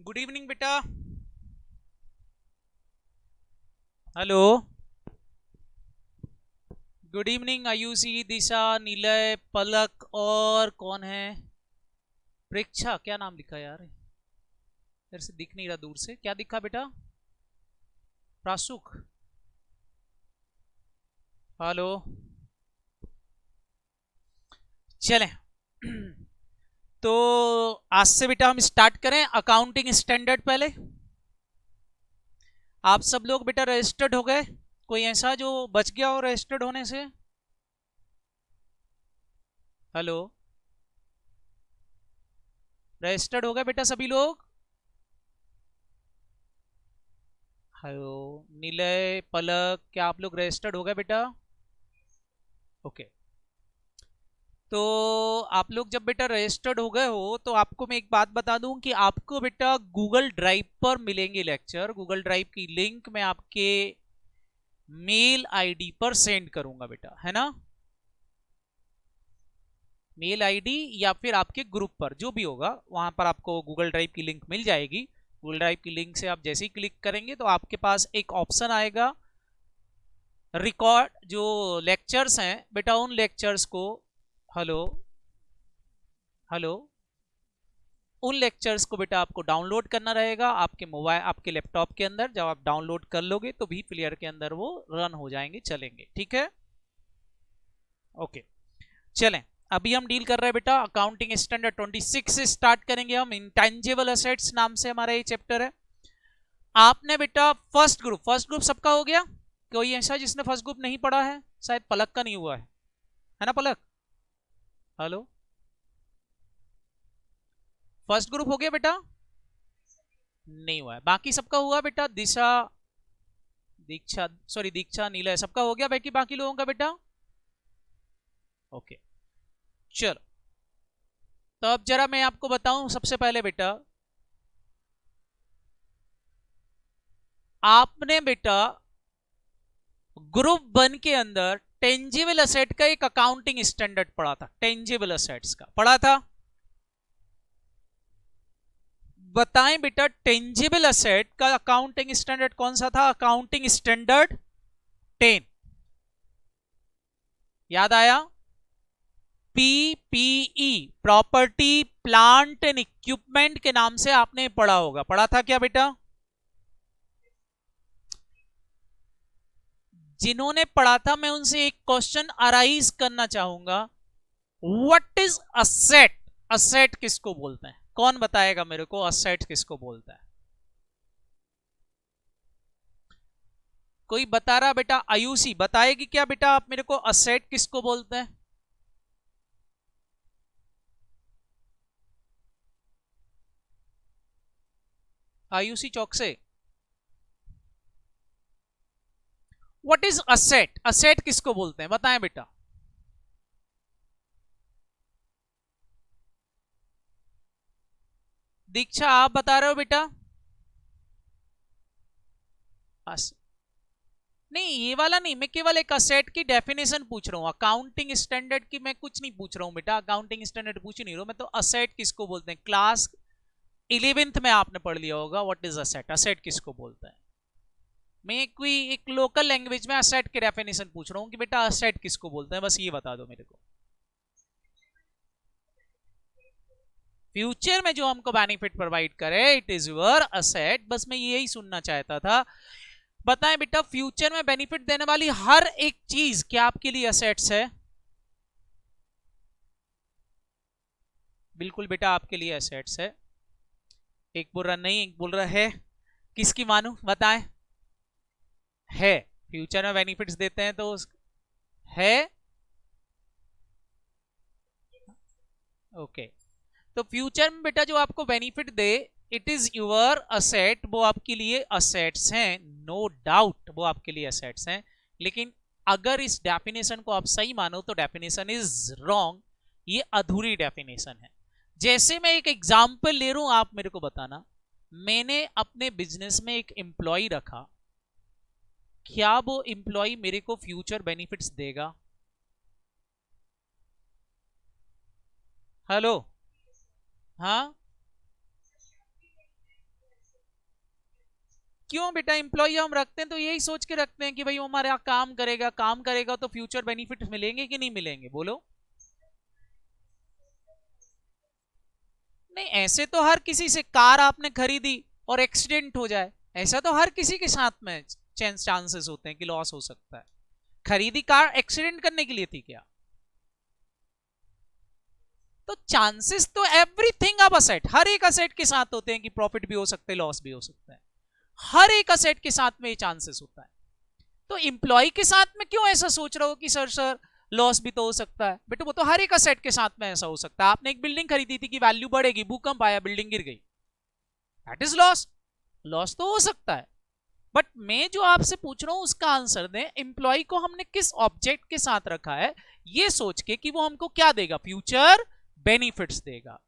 Good evening बेटा। Hello. Good evening Ayushi, दिशा, नीलय, पलक और कौन है? प्रेक्षा। क्या नाम लिखा यार? तेरे से दिख नहीं रहा, दूर से क्या दिखा बेटा? प्रासुक। हेलो। चलें। तो आज से बेटा हम स्टार्ट करें अकाउंटिंग स्टैंडर्ड। पहले आप सब लोग बेटा रजिस्टर्ड हो गए? कोई ऐसा जो बच गया हो रजिस्टर्ड होने से? हेलो। रजिस्टर्ड हो गए बेटा सभी लोग? हेलो। नीलय, पलक, क्या आप लोग रजिस्टर्ड हो गए बेटा? ओके। तो आप लोग जब बेटा रजिस्टर्ड हो गए हो तो आपको मैं एक बात बता दूं कि आपको बेटा गूगल ड्राइव पर मिलेंगे लेक्चर। गूगल ड्राइव की लिंक मैं आपके मेल आईडी पर सेंड करूंगा बेटा, है ना? मेल आईडी या फिर आपके ग्रुप पर, जो भी होगा वहां पर आपको गूगल ड्राइव की लिंक मिल जाएगी। गूगल ड्राइव की लिंक से आप जैसे ही क्लिक करेंगे तो आपके पास एक ऑप्शन आएगा, रिकॉर्ड जो लेक्चर्स हैं बेटा, उन लेक्चर्स को। हेलो। हेलो। उन लेक्चर्स को बेटा आपको डाउनलोड करना रहेगा आपके मोबाइल, आपके लैपटॉप के अंदर। जब आप डाउनलोड कर लोगे तो भी प्लेयर के अंदर वो रन हो जाएंगे, चलेंगे, ठीक है? ओके। चलें। अभी हम डील कर रहे हैं बेटा अकाउंटिंग स्टैंडर्ड 26 से स्टार्ट करेंगे हम। इंटेंजिबल असेट्स नाम से हमारा ये चैप्टर है। आपने बेटा फर्स्ट ग्रुप सबका हो गया? कोई ऐसा जिसने फर्स्ट ग्रुप नहीं पढ़ा है? शायद पलक का नहीं हुआ है ना पलक? हेलो। फर्स्ट ग्रुप हो गया बेटा? नहीं हुआ है। बाकी सबका हुआ बेटा? दिशा, दीक्षा, सॉरी दीक्षा, नीला, सबका हो गया बाकी बाकी लोगों का बेटा? ओके। चलो। तो अब जरा मैं आपको बताऊं सबसे पहले बेटा, आपने बेटा ग्रुप 1 के अंदर टेंजिबल असेट का एक अकाउंटिंग स्टैंडर्ड पढ़ा था। टेंजिबल असेट्स का पढ़ा था। बताएं बेटा टेंजिबल असेट का अकाउंटिंग स्टैंडर्ड कौन सा था? Accounting standard 10। याद आया? PPE, property plant and equipment के नाम से आपने पढ़ा होगा। पढ़ा था क्या बेटा? जिन्होंने पढ़ा था मैं उनसे एक क्वेश्चन अराइज करना चाहूंगा। What is asset? असेट किसको बोलते हैं? कौन बताएगा मेरे को असेट किसको बोलता है? कोई बता रहा बेटा? आयुषी बताएगी क्या बेटा आप मेरे को असेट किसको बोलते हैं? आयुषी चौक से। What is asset? असेट किसको बोलते हैं बताएं बेटा। दीक्षा आप बता रहे हो बेटा? नहीं ये वाला नहीं, मैं केवल एक असेट की डेफिनेशन पूछ रहा हूँ। अकाउंटिंग स्टैंडर्ड की मैं कुछ नहीं पूछ रहा हूँ बेटा। अकाउंटिंग स्टैंडर्ड पूछ नहीं रहा हूँ मैं तो। असेट किसको बोलते हैं? क्लास 11th में आपने पढ़ लिया होगा व्हाट इज असेट। असेट किसको बोलते हैं? मैं कोई एक लोकल लैंग्वेज में असेट की डेफिनेशन पूछ रहा हूँ कि बेटा असेट किसको बोलते हैं, बस ये बता दो मेरे को। फ्यूचर में जो हमको बेनिफिट प्रोवाइड करे इट इज योर असेट। बस मैं यही सुनना चाहता था। बताएं बेटा फ्यूचर में बेनिफिट देने वाली हर एक चीज क्या आपके लिए असेट्स है? बिल्कुल बेटा आपके लिए एसेट्स है। एक बोल रहा नहीं, एक बोल रहा है। किसकी मानू बताएं? है। फ्यूचर में बेनिफिट्स देते हैं तो है। ओके। तो फ्यूचर में बेटा जो आपको benefit they it is your asset, वो आपके लिए असेट्स हैं। नो डाउट वो आपके लिए असेट्स हैं। लेकिन अगर इस डेफिनेशन को आप सही मानो तो डेफिनेशन इज रॉन्ग। ये अधूरी डेफिनेशन है। जैसे मैं एक एग्जांपल ले रहा हूं, आप मेरे को बताना। मैंने अपने बिजनेस में एक एम्प्लॉय रखा, क्या वो एम्प्लॉय मेरे को फ्यूचर बेनिफिट्स देगा? हेलो। हाँ। क्यों बेटा एम्प्लॉय हम रखते हैं तो यही सोच के रखते हैं कि भाई वो हमारे यहाँ काम करेगा तो फ्यूचर बेनिफिट मिलेंगे कि नहीं मिलेंगे, बोलो। नहीं, ऐसे तो हर किसी से कार आपने खरीदी और एक्सीडेंट हो जाए, ऐसा तो हर किसी के साथ में चांसेस होते हैं कि लॉस हो सकता है। खरीदी कार एक्सीडेंट करने के लिए थी क्या? तो चांसेस तो एवरीथिंग अब असेट, हर एक असेट के साथ होते हैं कि प्रॉफिट भी हो सकता है लॉस भी हो सकता है, हर एक असेट के साथ में ये चांसेस होता है। तो इंप्लॉय के साथ में क्यों ऐसा सोच रहे हो कि सर लॉस भी तो हो सकता है? बेटा वो तो हर एक असेट के साथ में ऐसा हो सकता है। आपने एक बिल्डिंग खरीदी थी कि वैल्यू बढ़ेगी, भूकंप आया बिल्डिंग गिर गई, दैट इज लॉस। लॉस तो हो सकता है, बट मैं जो आपसे पूछ रहा हूं उसका आंसर दें। एम्प्लॉय को हमने किस ऑब्जेक्ट के साथ रखा है ये सोच के कि वो हमको क्या देगा, फ्यूचर बेनिफिट्स देगा।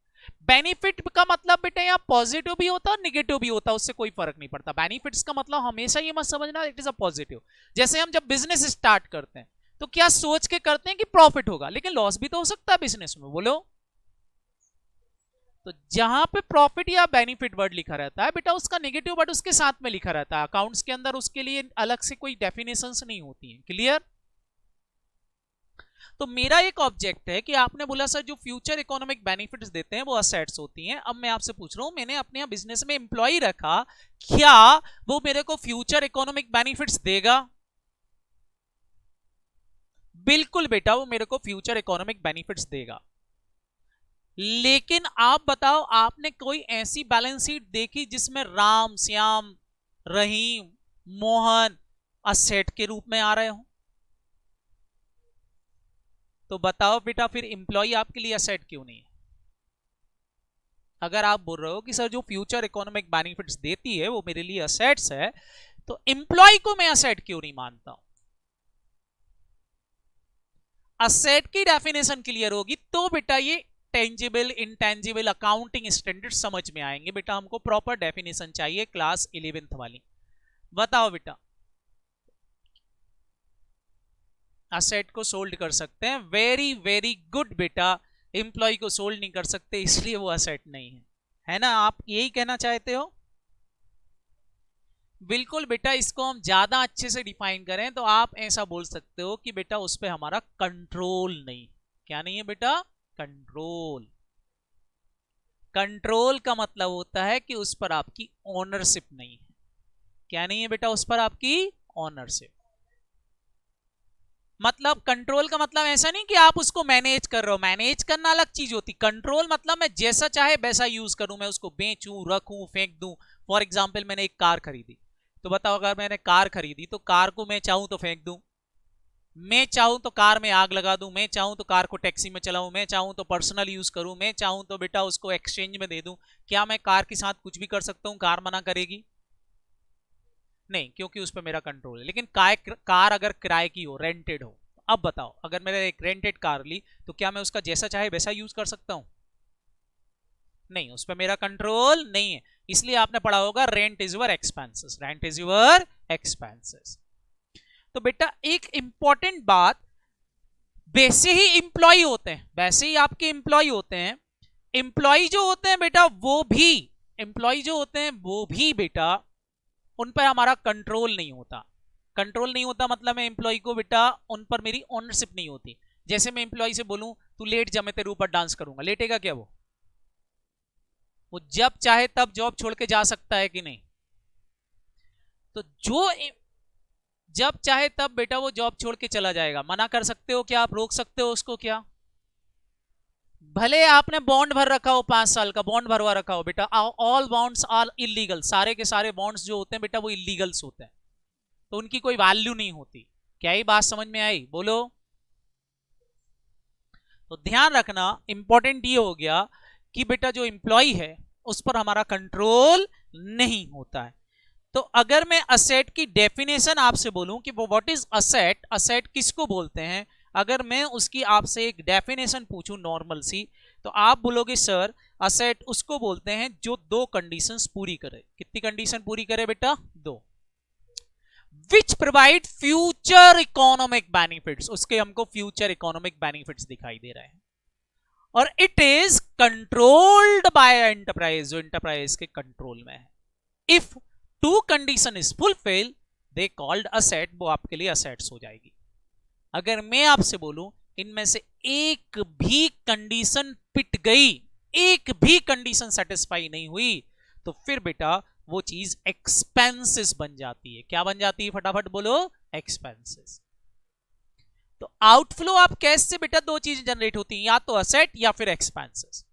बेनिफिट का मतलब बेटा यहाँ पॉजिटिव भी होता है और निगेटिव भी होता है, उससे कोई फर्क नहीं पड़ता। बेनिफिट्स का मतलब हमेशा ये मत समझना इट इज अ पॉजिटिव। जैसे हम जब बिजनेस स्टार्ट करते हैं तो क्या सोच के करते हैं कि प्रॉफिट होगा, लेकिन लॉस भी तो हो सकता है बिजनेस में, बोलो। तो जहां पे प्रॉफिट या बेनिफिट वर्ड लिखा रहता है बेटा उसका नेगेटिव वर्ड उसके साथ में लिखा रहता है। अकाउंट्स के अंदर उसके लिए अलग से कोई डेफिनेशंस नहीं होती है, क्लियर? तो मेरा एक ऑब्जेक्ट है कि आपने बोला सर जो फ्यूचर इकोनॉमिक बेनिफिट्स देते हैं वो असेट्स होती हैं। अब मैं आपसे पूछ रहा हूं, मैंने अपने यहाँ बिजनेस में एम्प्लॉय रखा, क्या वो मेरे को फ्यूचर इकोनॉमिक बेनिफिट्स देगा? बिल्कुल बेटा वो मेरे को फ्यूचर इकोनॉमिक बेनिफिट्स देगा। लेकिन आप बताओ, आपने कोई ऐसी बैलेंस शीट देखी जिसमें राम, श्याम, रहीम, मोहन असेट के रूप में आ रहे हो? तो बताओ बेटा फिर एम्प्लॉय आपके लिए असेट क्यों नहीं है? अगर आप बोल रहे हो कि सर जो फ्यूचर इकोनॉमिक बेनिफिट्स देती है वो मेरे लिए असेट्स है, तो एम्प्लॉय को मैं असेट क्यों नहीं मानता हूं? असेट की डेफिनेशन क्लियर होगी तो बेटा ये टेंजिबल इंटेंजिबल अकाउंटिंग स्टैंडर्ड समझ में आएंगे। बेटा हमको प्रॉपर डेफिनेशन चाहिए क्लास 11th वाली। बताओ बेटा, असेट को सोल्ड कर सकते हैं, वेरी वेरी गुड बेटा। एम्प्लॉय को सोल्ड नहीं कर सकते इसलिए वो असेट नहीं है ना? आप यही कहना चाहते हो? बिल्कुल बेटा, इसको हम ज्यादा अच्छे से डिफाइन करें तो आप ऐसा बोल सकते हो कि बेटा उस पर हमारा कंट्रोल नहीं। क्या नहीं है बेटा? कंट्रोल। कंट्रोल का मतलब होता है कि उस पर आपकी ओनरशिप नहीं है। क्या नहीं है बेटा? उस पर आपकी ओनरशिप। मतलब कंट्रोल का मतलब ऐसा नहीं कि आप उसको मैनेज कर रहे हो, मैनेज करना अलग चीज होती। कंट्रोल मतलब मैं जैसा चाहे वैसा यूज करूं, मैं उसको बेचूं, रखूं, फेंक दूं। फॉर एग्जाम्पल मैंने एक कार खरीदी, तो बताओ अगर मैंने कार खरीदी तो कार को मैं चाहूं तो फेंक दूं, मैं चाहूं तो कार में आग लगा दूं, मैं चाहूं तो कार को टैक्सी में चलाऊं, मैं चाहूं तो पर्सनल यूज करूं, मैं चाहूं तो बेटा उसको एक्सचेंज में दे दूं। क्या मैं कार के साथ कुछ भी कर सकता हूं? कार मना करेगी? नहीं, क्योंकि उस पर मेरा कंट्रोल है। लेकिन कार अगर किराए की हो, रेंटेड हो, अब बताओ अगर मैंने एक रेंटेड कार ली तो क्या मैं उसका जैसा चाहे वैसा यूज कर सकता हूं? नहीं, उस पर मेरा कंट्रोल नहीं है। इसलिए आपने पढ़ा होगा rent is your expenses, rent is your expenses. तो बेटा एक इंपॉर्टेंट बात, वैसे ही इंप्लॉय होते हैं, वैसे ही आपके इंप्लॉय होते हैं, इंप्लॉय जो होते हैं बेटा वो भी, इंप्लॉय जो होते हैं वो भी बेटा उन पर हमारा कंट्रोल नहीं होता। कंट्रोल नहीं होता मतलब मैं एम्प्लॉय को बेटा उन पर मेरी ओनरशिप नहीं होती। जैसे मैं एम्प्लॉय से बोलूं तू लेट जा, मैं तेरे ऊपर डांस करूंगा, लेटेगा क्या? वो जब चाहे तब जॉब छोड़ के जा सकता है कि नहीं? तो जो जब चाहे तब बेटा वो जॉब छोड़ के चला जाएगा। मना कर सकते हो क्या? आप रोक सकते हो उसको क्या? भले आपने बॉन्ड भर रखा हो, 5 साल का बॉन्ड भरवा रखा हो बेटा, ऑल बॉन्ड्स आर इलीगल, सारे के सारे बॉन्ड्स जो होते हैं बेटा वो इलीगल्स होते हैं, तो उनकी कोई वैल्यू नहीं होती। क्या ही बात समझ में आई? बोलो। तो ध्यान रखना, इंपॉर्टेंट ये हो गया कि बेटा जो एम्प्लॉय है उस पर हमारा कंट्रोल नहीं होता है। तो अगर मैं असेट की डेफिनेशन आपसे बोलूं कि वो व्हाट इज असेट, असेट किसको बोलते हैं, अगर मैं उसकी आपसे एक डेफिनेशन पूछूं नॉर्मल सी, तो आप बोलोगे सर असेट उसको बोलते हैं जो 2 कंडीशंस पूरी करे। कितनी कंडीशन पूरी करे बेटा? 2। Which provide future economic benefits, उसके हमको फ्यूचर इकोनॉमिक बेनिफिट्स दिखाई दे रहे हैं, और it is controlled by enterprise, जो एंटरप्राइज के कंट्रोल में है। If two condition is fulfil they called asset, वो आपके लिए असेट्स हो जाएगी। अगर मैं आपसे बोलूं इनमें से एक भी कंडीशन पिट गई, एक भी कंडीशन सेटिस्फाई नहीं हुई, तो फिर बेटा वो चीज एक्सपेंसेस बन जाती है। क्या बन जाती है, फटाफट बोलो, एक्सपेंसेस। तो आउटफ्लो ऑफ कैश से बेटा दो चीजें जनरेट होती हैं, या तो असेट या फिर एक्सपेंसेस।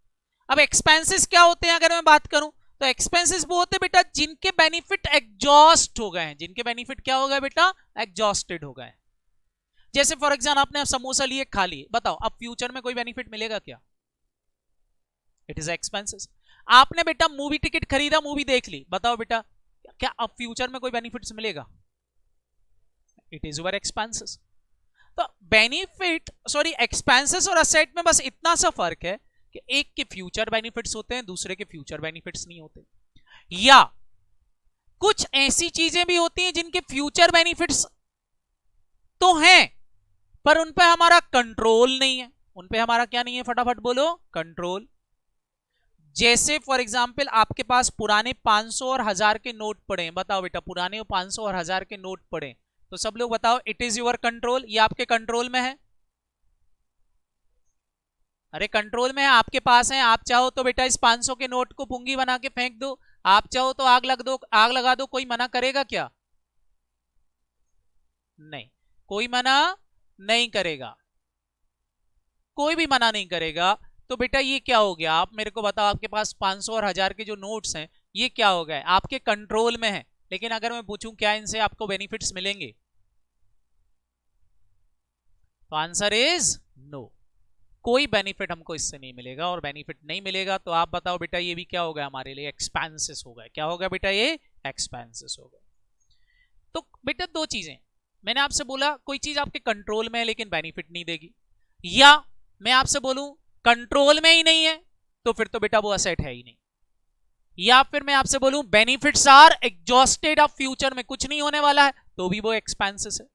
अब एक्सपेंसेस क्या होते हैं अगर मैं बात करूं, तो एक्सपेंसेस वो होते हैं बेटा जिनके बेनिफिट एग्जॉस्ट हो गए हैं। जिनके बेनिफिट क्या हो गए बेटा, एग्जॉस्टेड हो गए। जैसे फॉर एग्जाम्पल आपने समोसा लिए, खा लिए, बताओ अब फ्यूचर में कोई बेनिफिट मिलेगा क्या? It is expenses. आपने बेटा मूवी टिकट खरीदा, मूवी देख ली, बताओ बेटा क्या अब फ्यूचर में कोई बेनिफिट्स मिलेगा? It is your expenses. तो बेनिफिट सॉरी एक्सपेंसेस और असेट में बस इतना सा फर्क है कि एक के फ्यूचर बेनिफिट्स होते हैं, दूसरे के फ्यूचर बेनिफिट्स नहीं होते। या कुछ ऐसी चीजें भी होती हैं जिनके फ्यूचर बेनिफिट्स तो हैं पर उन पे हमारा कंट्रोल नहीं है। उन पे हमारा क्या नहीं है, फटाफट बोलो, कंट्रोल। जैसे फॉर एग्जांपल आपके पास पुराने 500 और 1000 के नोट पड़े हैं, बताओ बेटा पुराने 500 और 1000 के नोट पड़े हैं, तो सब लोग बताओ इट इज योर कंट्रोल, ये आपके कंट्रोल में है? अरे कंट्रोल में है, आपके पास है। आप चाहो तो बेटा इस 500 के नोट को पुंगी बना के फेंक दो, आप चाहो तो आग लगा दो, कोई मना करेगा क्या? नहीं, कोई मना नहीं करेगा, कोई भी मना नहीं करेगा। तो बेटा ये क्या हो गया, आप मेरे को बताओ, आपके पास 500 और 1000 के जो नोट्स हैं ये क्या हो गए, आपके कंट्रोल में है। लेकिन अगर मैं पूछूं क्या इनसे आपको बेनिफिट्स मिलेंगे, तो आंसर इज नो, कोई बेनिफिट हमको इससे नहीं मिलेगा। और बेनिफिट नहीं मिलेगा तो आप बताओ बेटा ये भी क्या हो गया हमारे लिए, एक्सपेंसेस हो गए। क्या हो गया बेटा, ये एक्सपेंसेस हो गए। तो बेटा दो चीजें, मैंने आपसे बोला कोई चीज आपके कंट्रोल में है लेकिन बेनिफिट नहीं देगी, या मैं आपसे बोलूं कंट्रोल में ही नहीं है तो फिर तो बेटा वो असेट है ही नहीं, या फिर मैं आपसे बोलूं बेनिफिट्स आर एग्जॉस्टेड, अब फ्यूचर में कुछ नहीं होने वाला है, तो भी वो एक्सपेंसेस है।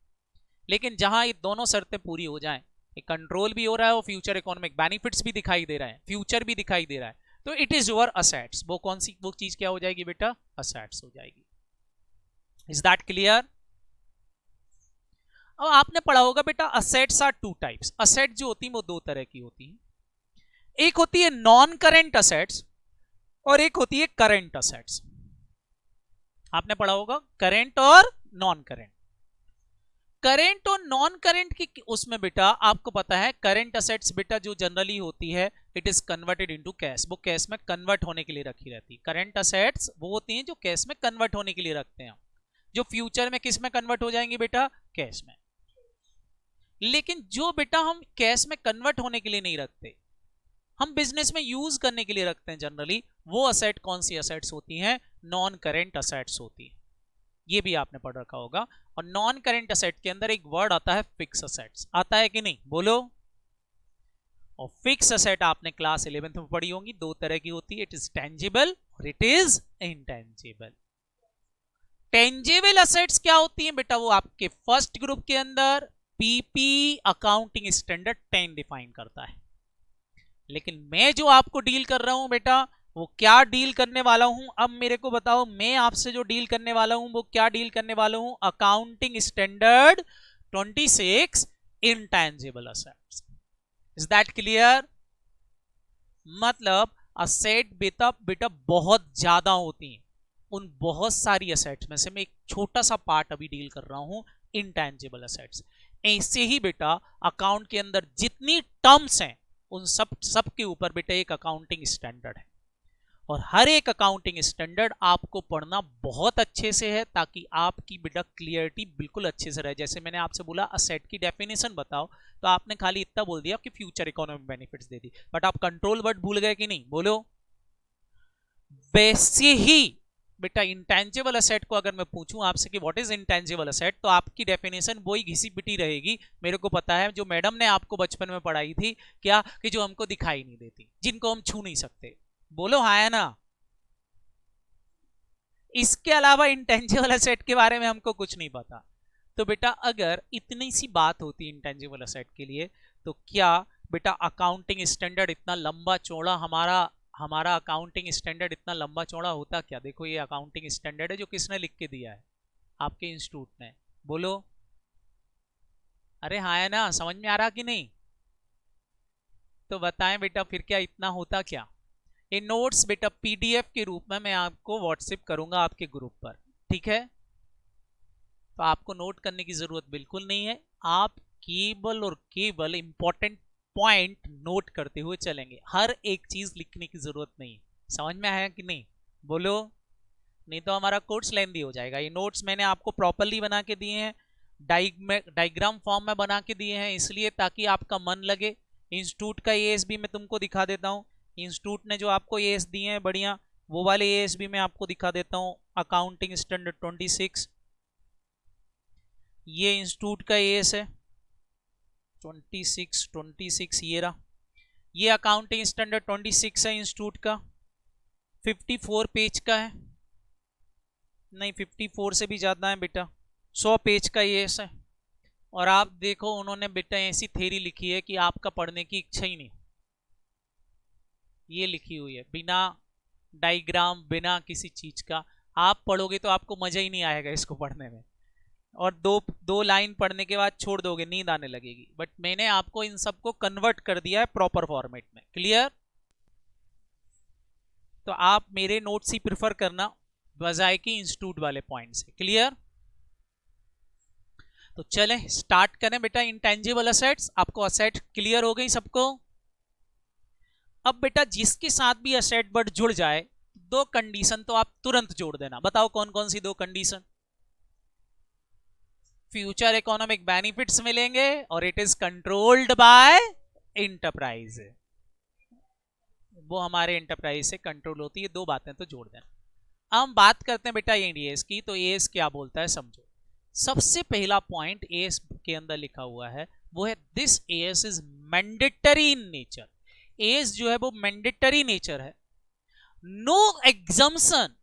लेकिन जहां ये दोनों शर्तें पूरी हो जाएं, कंट्रोल भी हो रहा है और फ्यूचर इकोनॉमिक बेनिफिट्स भी दिखाई दे रहा है, फ्यूचर भी दिखाई दे रहा है, तो इट इज योर असेट्स। वो कौन सी वो चीज क्या हो जाएगी बेटा, असेट्स हो जाएगी। Is that clear? अब आपने पढ़ा होगा बेटा assets are two types. Asset जो होती है वो दो तरह की होती है, एक होती है नॉन करेंट असेट्स और एक होती है करेंट असेट्स। आपने पढ़ा होगा करेंट और नॉन करेंट। करेंट और नॉन करेंट की उसमें बेटा आपको पता है करेंट असेट्स बेटा जो जनरली होती है it is converted into cash, वो कैश में कन्वर्ट होने के लिए रखी रहती है। करेंट असेट्स वो होती हैं जो कैश में कन्वर्ट होने के लिए रखते हैं, जो फ्यूचर में किस में कन्वर्ट हो जाएंगे बेटा, कैश में। लेकिन जो बेटा हम कैश में कन्वर्ट होने के लिए नहीं रखते, हम बिजनेस में यूज करने के लिए रखते हैं जनरली, वो असेट कौन सी असेट्स होती हैं, नॉन करेंट असेट्स होती है। ये भी आपने पढ़ रखा होगा। और नॉन करेंट असेट के अंदर एक वर्ड आता है फिक्स असेट्स, आता है कि नहीं, बोलो। और फिक्स असेट आपने क्लास 11th में पढ़ी होंगी, दो तरह की होती है, इट इज टेंजिबल और it is intangible. Tangible assets क्या होती हैं बेटा, वो आपके फर्स्ट ग्रुप के अंदर पीपी अकाउंटिंग स्टैंडर्ड 10 डिफाइन करता है। लेकिन मैं जो आपको डील कर रहा हूं बेटा, वो क्या डील करने वाला हूं, अब मेरे को बताओ, मैं आपसे जो डील करने वाला हूं वो क्या डील करने वाला हूं, accounting standard 26 intangible assets. Is that clear? मतलब असेट बेटा बहुत ज्यादा होती हैं, उन बहुत सारी असेट्स में से मैं एक छोटा सा पार्ट अभी डील कर रहा हूं, इंटेंजिबल असेट्स। ऐसे ही बेटा अकाउंट के अंदर जितनी टर्म्स हैं उन सब के ऊपर बेटा एक अकाउंटिंग स्टैंडर्ड है, और हर एक अकाउंटिंग स्टैंडर्ड आपको पढ़ना बहुत अच्छे से है ताकि आपकी बेटा क्लियरिटी बिल्कुल अच्छे से रहे। जैसे मैंने आपसे बोला असेट की डेफिनेशन बताओ, तो आपने खाली इतना बोल दिया कि future economic benefits they the, but आप कंट्रोल वर्ड भूल गए कि नहीं, बोलो। वैसे ही बेटा इंटेंजिबल असेट को अगर मैं पूछूं आपसे कि व्हाट इज इंटेंजिबल असेट, तो आपकी डेफिनेशन वही घिसी पिटी रहेगी, मेरे को पता है, जो मैडम ने आपको बचपन में पढ़ाई थी, क्या कि जो हमको दिखाई नहीं देती, जिनको हम छू नहीं सकते, बोलो हाँ है ना। इसके अलावा इंटेंजिबल असेट के बारे में हमको कुछ नहीं पता। तो बेटा अगर इतनी सी बात होती इंटेंजिबल असेट के लिए, तो क्या बेटा अकाउंटिंग स्टैंडर्ड इतना लंबा चौड़ा हमारा हमारा अकाउंटिंग स्टैंडर्ड इतना लंबा चौड़ा होता क्या? देखो ये अकाउंटिंग स्टैंडर्ड है जो किसने लिख के दिया है? आपके इंस्टीट्यूट ने। बोलो अरे हाँ है ना, समझ में आ रहा कि नहीं? तो बताएं बेटा फिर क्या इतना होता क्या? ये नोट्स बेटा पीडीएफ के रूप में मैं आपको व्हाट्सएप करूंगा आपके ग्रुप पर, ठीक है? तो आपको नोट करने की जरूरत बिल्कुल नहीं है, आप केवल और केवल इंपॉर्टेंट पॉइंट नोट करते हुए चलेंगे, हर एक चीज लिखने की जरूरत नहीं। समझ में आया कि नहीं? बोलो, नहीं तो हमारा कोर्स लेंदी हो जाएगा। ये नोट्स मैंने आपको प्रॉपरली बना के दिए हैं, डायग्राम फॉर्म में बना के दिए हैं, इसलिए ताकि आपका मन लगे। इंस्टीट्यूट का एएस भी मैं तुमको दिखा देता हूँ, इंस्टीट्यूट ने जो आपको एएस दिए हैं बढ़िया, वो वाले एएस भी मैं आपको दिखा देता हूँ। अकाउंटिंग स्टैंडर्ड 26, ये इंस्टीट्यूट का एएस है 26 ये रहा। ये अकाउंटिंग स्टैंडर्ड 26 है इंस्टीट्यूट का, 54 पेज का है, नहीं 54 से भी ज्यादा है बेटा, 100 पेज का ये है। और आप देखो उन्होंने बेटा ऐसी थ्योरी लिखी है कि आपका पढ़ने की इच्छा ही नहीं, ये लिखी हुई है बिना डायग्राम बिना किसी चीज का। आप पढ़ोगे तो आपको मजा ही नहीं आएगा इसको पढ़ने में, और दो लाइन पढ़ने के बाद छोड़ दोगे, नींद आने लगेगी। बट मैंने आपको इन सबको कन्वर्ट कर दिया है प्रॉपर फॉर्मेट में। क्लियर? तो आप मेरे नोट्स ही प्रिफर करना बजाय कि इंस्टीट्यूट वाले पॉइंट से। क्लियर? तो चलें स्टार्ट करें बेटा। इंटेंजिबल असेट्स, आपको असेट क्लियर हो गई सबको? अब बेटा जिसके साथ भी असेट वर्ड जुड़ जाए, दो कंडीशन तो आप तुरंत जोड़ देना। बताओ कौन कौन सी दो कंडीशन? फ्यूचर इकोनॉमिक बेनिफिट्स मिलेंगे और it is controlled by enterprise, वो हमारे इंटरप्राइज से कंट्रोल होती है। दो बातें तो जोड़ देना। हम बात करते हैं बेटा एएस की, तो एएस क्या बोलता है समझो। सबसे पहला पॉइंट एएस के अंदर लिखा हुआ है वो है this AS is mandatory in nature. AS जो है वो मैंडेटरी नेचर है, no exemption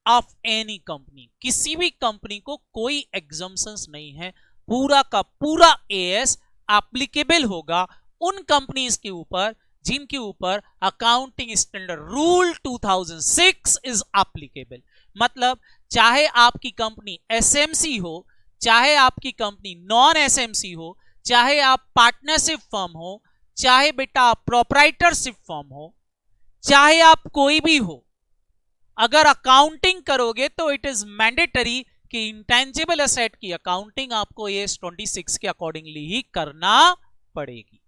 of any company, किसी भी कंपनी को कोई एग्जम्पशंस नहीं है, पूरा का पूरा एएस एप्लीकेबल होगा उन कंपनीज के ऊपर जिनके ऊपर accounting standard rule 2006 is applicable. मतलब चाहे आपकी कंपनी एसएमसी हो, चाहे आपकी कंपनी नॉन एसएमसी हो, चाहे आप पार्टनरशिप फर्म हो, चाहे बेटा आप प्रोप्राइटरशिप फर्म हो, चाहे आप कोई भी हो, अगर अकाउंटिंग करोगे तो इट इज मैंडेटरी कि इंटेंजिबल असेट की अकाउंटिंग आपको एएस 26 के अकॉर्डिंगली ही करना पड़ेगी।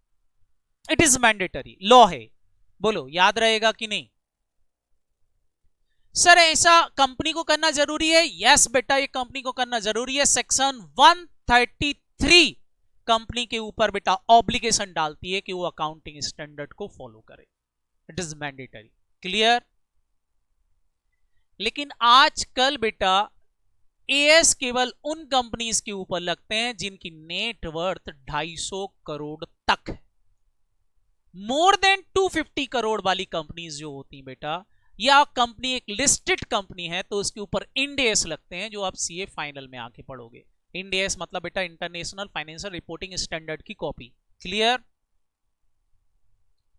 इट इज मैंडेटरी, लॉ है। बोलो याद रहेगा कि नहीं? सर ऐसा कंपनी को करना जरूरी है? यस बेटा ये कंपनी को करना जरूरी है। सेक्शन 133 कंपनी के ऊपर बेटा ऑब्लिगेशन डालती है कि वो अकाउंटिंग स्टैंडर्ड को फॉलो करे। It is mandatory. क्लियर? लेकिन आजकल बेटा एएस केवल उन कंपनीज के ऊपर लगते हैं जिनकी नेट वर्थ 250 करोड़ तक है। मोर देन 250 करोड़ वाली कंपनीज जो होती हैं बेटा, या कंपनी एक लिस्टेड कंपनी है तो उसके ऊपर इंड एस लगते हैं, जो आप सीए फाइनल में आके पढ़ोगे। इंड एस मतलब बेटा इंटरनेशनल फाइनेंशियल रिपोर्टिंग स्टैंडर्ड की कॉपी। क्लियर?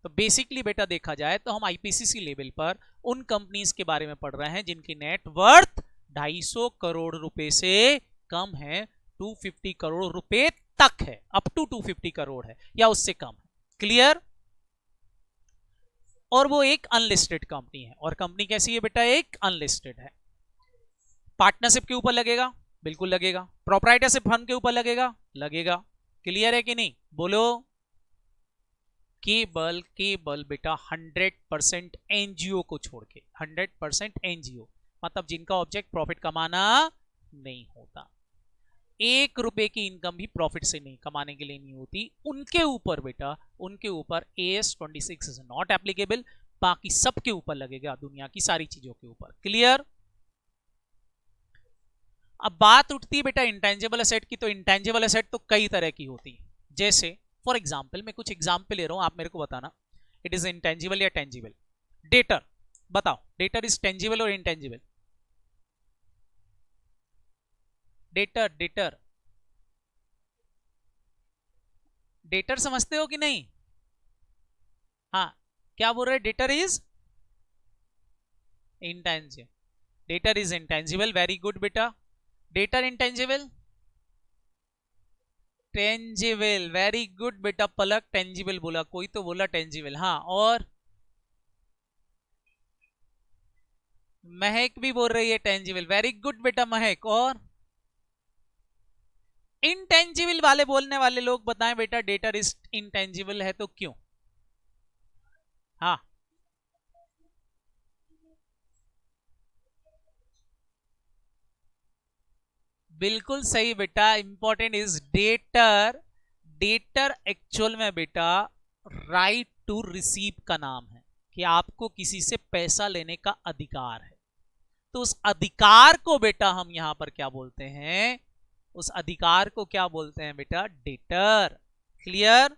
तो बेसिकली बेटा देखा जाए तो हम आईपीसीसी लेवल पर उन कंपनीज के बारे में पढ़ रहे हैं जिनकी नेट वर्थ 250 करोड़ रुपए से कम है, 250 करोड़ रुपए तक है, अप टू 250 करोड़ है या उससे कम है। क्लियर? और वो एक अनलिस्टेड कंपनी है। और कंपनी कैसी है बेटा? एक अनलिस्टेड है। पार्टनरशिप के ऊपर लगेगा? बिल्कुल लगेगा। प्रोप्राइटरशिप फर्म के ऊपर लगेगा? लगेगा। क्लियर है कि नहीं? बोलो। केवल बेटा 100% एनजीओ को छोड़ के, 100% एनजीओ मतलब जिनका ऑब्जेक्ट प्रॉफिट कमाना नहीं होता, 1 रुपए की इनकम भी प्रॉफिट से नहीं कमाने के लिए नहीं होती, उनके ऊपर बेटा, उनके ऊपर एएस 26 इज नॉट एप्लीकेबल। बाकी सबके ऊपर लगेगा, दुनिया की सारी चीजों के ऊपर। क्लियर? अब बात उठती है बेटा इंटेंजिबल एसेट की। तो इंटेंजिबल एसेट तो कई तरह की होती है। जैसे फॉर एग्जाम्पल, मैं कुछ एग्जाम्पल ले रहा हूं, आप मेरे को बताना इट इज इंटेंजिबल या टेंजिबल। डेटर, बताओ डेटर इज टेंजिबल और इंटेंजिबल? डेटर डेटर डेटर समझते हो कि नहीं? हाँ, क्या बोल रहे? Debtor is intangible, debtor is intangible, very good बेटा। Debtor intangible, tangible, very good बेटा पलक, टेंजिबल बोला, कोई तो बोला टेंजिबल, हाँ। और महक भी बोल रही है टेंजिबल, वेरी गुड बेटा महक। और इंटेंजिबल वाले बोलने वाले लोग बताएं बेटा, डेटा इज इंटेंजिबल है तो क्यों? हाँ, बिल्कुल सही बेटा। Important is debtor, debtor actual में बेटा राइट टू रिसीव का नाम है, कि आपको किसी से पैसा लेने का अधिकार है। तो उस अधिकार को बेटा हम यहां पर क्या बोलते हैं? उस अधिकार को क्या बोलते हैं बेटा? डेटर। क्लियर?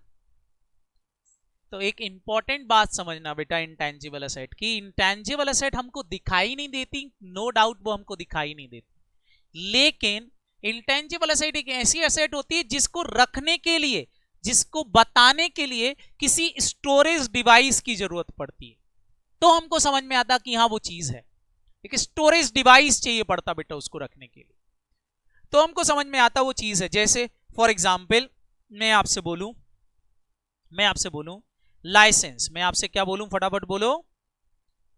तो एक इंपॉर्टेंट बात समझना बेटा इंटेंजिबल असेट की, इंटेंजिबल असेट हमको दिखाई नहीं देती, नो डाउट वो हमको दिखाई नहीं देती, लेकिन इंटेंजिबल असेट एक ऐसी असेट होती है जिसको रखने के लिए, जिसको बताने के लिए किसी स्टोरेज डिवाइस की जरूरत पड़ती है, तो हमको समझ में आता कि हाँ वो चीज है। एक स्टोरेज डिवाइस चाहिए पड़ता बेटा उसको रखने के लिए, तो हमको समझ में आता वो चीज है। जैसे फॉर एग्जाम्पल मैं आपसे बोलूं लाइसेंस, मैं आपसे क्या बोलूं, फटाफट बोलो,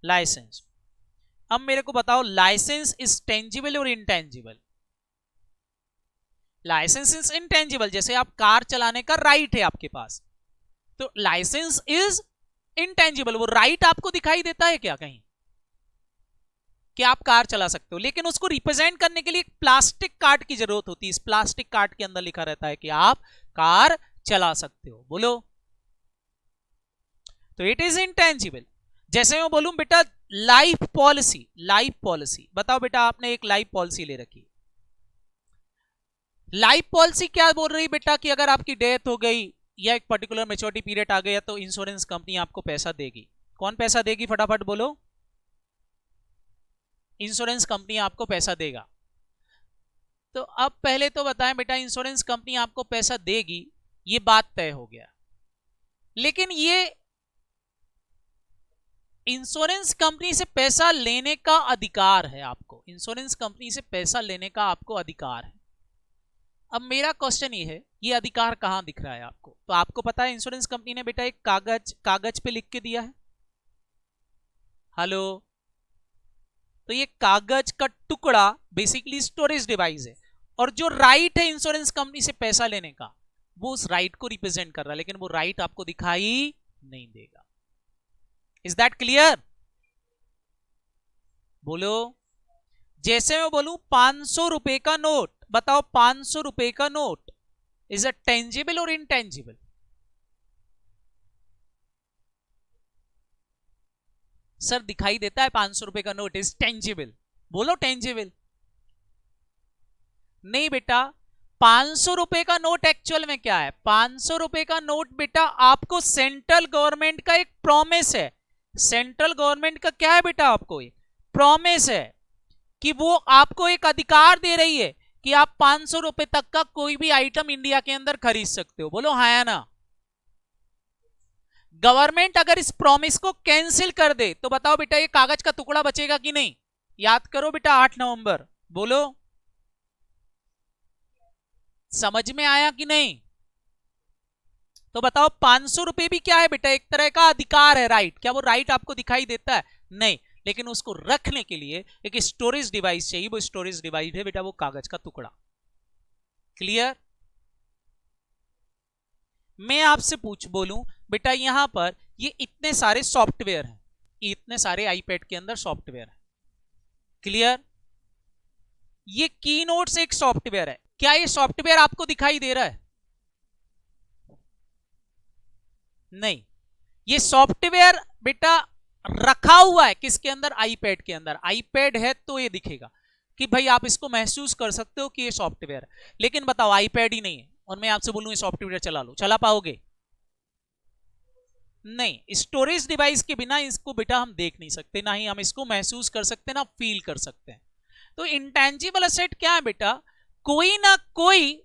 लाइसेंस। अब मेरे को बताओ लाइसेंस इज टेंजिबल और इंटेंजिबल? लाइसेंस इज इंटेंजिबल, जैसे आप कार चलाने का राइट है आपके पास, तो लाइसेंस इज इंटेंजिबल, वो राइट आपको दिखाई देता है क्या कहीं कि आप कार चला सकते हो, लेकिन उसको रिप्रेजेंट करने के लिए एक प्लास्टिक कार्ड की जरूरत होती है। इस प्लास्टिक कार्ड के अंदर लिखा रहता है कि आप कार चला सकते हो, बोलो, तो इट इज इंटेंजिबल। जैसे मैं बोलूं बेटा लाइफ पॉलिसी, लाइफ पॉलिसी, बताओ बेटा आपने एक लाइफ पॉलिसी ले रखी, लाइफ पॉलिसी क्या बोल रही बेटा कि अगर आपकी डेथ हो गई या एक पर्टिकुलर मैच्योरिटी पीरियड आ गया तो इंश्योरेंस कंपनी आपको पैसा देगी। कौन पैसा देगी, फटाफट बोलो? इंश्योरेंस कंपनी आपको पैसा देगा। तो अब पहले तो बताएं बेटा इंश्योरेंस कंपनी आपको पैसा देगी, ये बात तय हो गया, लेकिन ये इंश्योरेंस कंपनी से पैसा लेने का अधिकार है आपको, इंश्योरेंस कंपनी से पैसा लेने का आपको अधिकार है। अब मेरा क्वेश्चन ये है, ये अधिकार कहां दिख रहा है आपको? तो आपको पता है इंश्योरेंस कंपनी ने बेटा एक कागज पे लिख के दिया है, हेलो, तो ये कागज का टुकड़ा बेसिकली स्टोरेज डिवाइस है, और जो राइट है इंश्योरेंस कंपनी से पैसा लेने का वो उस राइट को रिप्रेजेंट कर रहा है, लेकिन वो राइट आपको दिखाई नहीं देगा। Is that clear? बोलो। जैसे मैं बोलूं 500 रुपए का नोट, बताओ 500 रुपए का नोट इज अ टेंजिबल और इंटेंजिबल? सर दिखाई देता है 500 रुपए का नोट इज टेंजिबल, बोलो टेंजिबल। नहीं बेटा, 500 रुपए का नोट एक्चुअल में क्या है? 500 रुपए का नोट बेटा आपको सेंट्रल गवर्नमेंट का एक प्रॉमिस है। सेंट्रल गवर्नमेंट का क्या है बेटा? आपको एक प्रॉमिस है कि वो आपको एक अधिकार दे रही है कि आप 500 रुपए तक का कोई भी आइटम इंडिया के अंदर खरीद सकते हो, बोलो हाँ या ना? गवर्नमेंट अगर इस प्रॉमिस को कैंसिल कर दे तो बताओ बेटा ये कागज का टुकड़ा बचेगा कि नहीं? याद करो बेटा 8 नवंबर, बोलो, समझ में आया कि नहीं? तो बताओ 500 रुपए भी क्या है बेटा? एक तरह का अधिकार है, राइट। क्या वो राइट आपको दिखाई देता है? नहीं, लेकिन उसको रखने के लिए एक स्टोरेज डिवाइस चाहिए, वो स्टोरेज डिवाइस है बेटा वो कागज का टुकड़ा। क्लियर? मैं आपसे बोलूं बेटा यहां पर ये इतने सारे सॉफ्टवेयर हैं, इतने सारे आईपैड के अंदर सॉफ्टवेयर है, क्लियर? ये कीनोट्स एक सॉफ्टवेयर है, क्या ये सॉफ्टवेयर आपको दिखाई दे रहा है? नहीं, ये सॉफ्टवेयर बेटा रखा हुआ है किसके अंदर? आईपैड के अंदर। आईपैड है तो ये दिखेगा कि भाई आप इसको महसूस कर सकते हो कि ये सॉफ्टवेयर है, लेकिन बताओ आईपैड ही नहीं है और मैं आपसे बोलूं ये सॉफ्टवेयर चला लो, चला पाओगे? नहीं, स्टोरेज डिवाइस के बिना इसको बेटा हम देख नहीं सकते, ना ही हम इसको महसूस कर सकते, ना फील कर सकते हैं। तो इंटेंजिबल एसेट क्या है बेटा? कोई ना कोई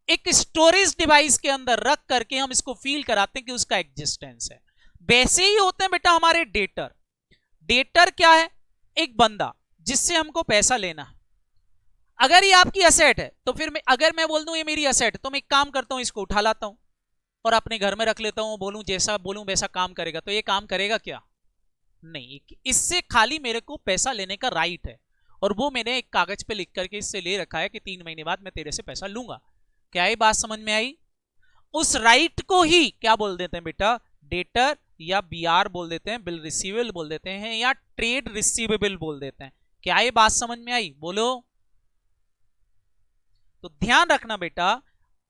एक स्टोरेज डिवाइस के अंदर रख करके हम इसको फील कराते हैं कि उसका एग्जिस्टेंस है। वैसे ही होते हैं बेटा हमारे डेटर। डेटर क्या है? एक बंदा जिससे हमको पैसा लेना है, अगर ये आपकी असेट है तो फिर अगर मैं बोल दूं ये मेरी असेट है, तो मैं एक काम करता हूं, इसको उठा लाता हूं और अपने घर में रख लेता हूं, बोलूं जैसा बोलूं वैसा काम करेगा, तो ये काम करेगा क्या? नहीं। इससे खाली मेरे को पैसा लेने का राइट है, और वो मैंने एक कागज पे लिख करके इससे ले रखा है कि 3 महीने बाद मैं तेरे से पैसा लूंगा। क्या ये बात समझ में आई? उस राइट को ही क्या बोल देते हैं बेटा? डेटर या बीआर बोल देते हैं, बिल रिसीवेबल बोल देते हैं, या ट्रेड रिसीवेबल बोल देते हैं। क्या ये बात समझ में आई? बोलो। तो ध्यान रखना बेटा,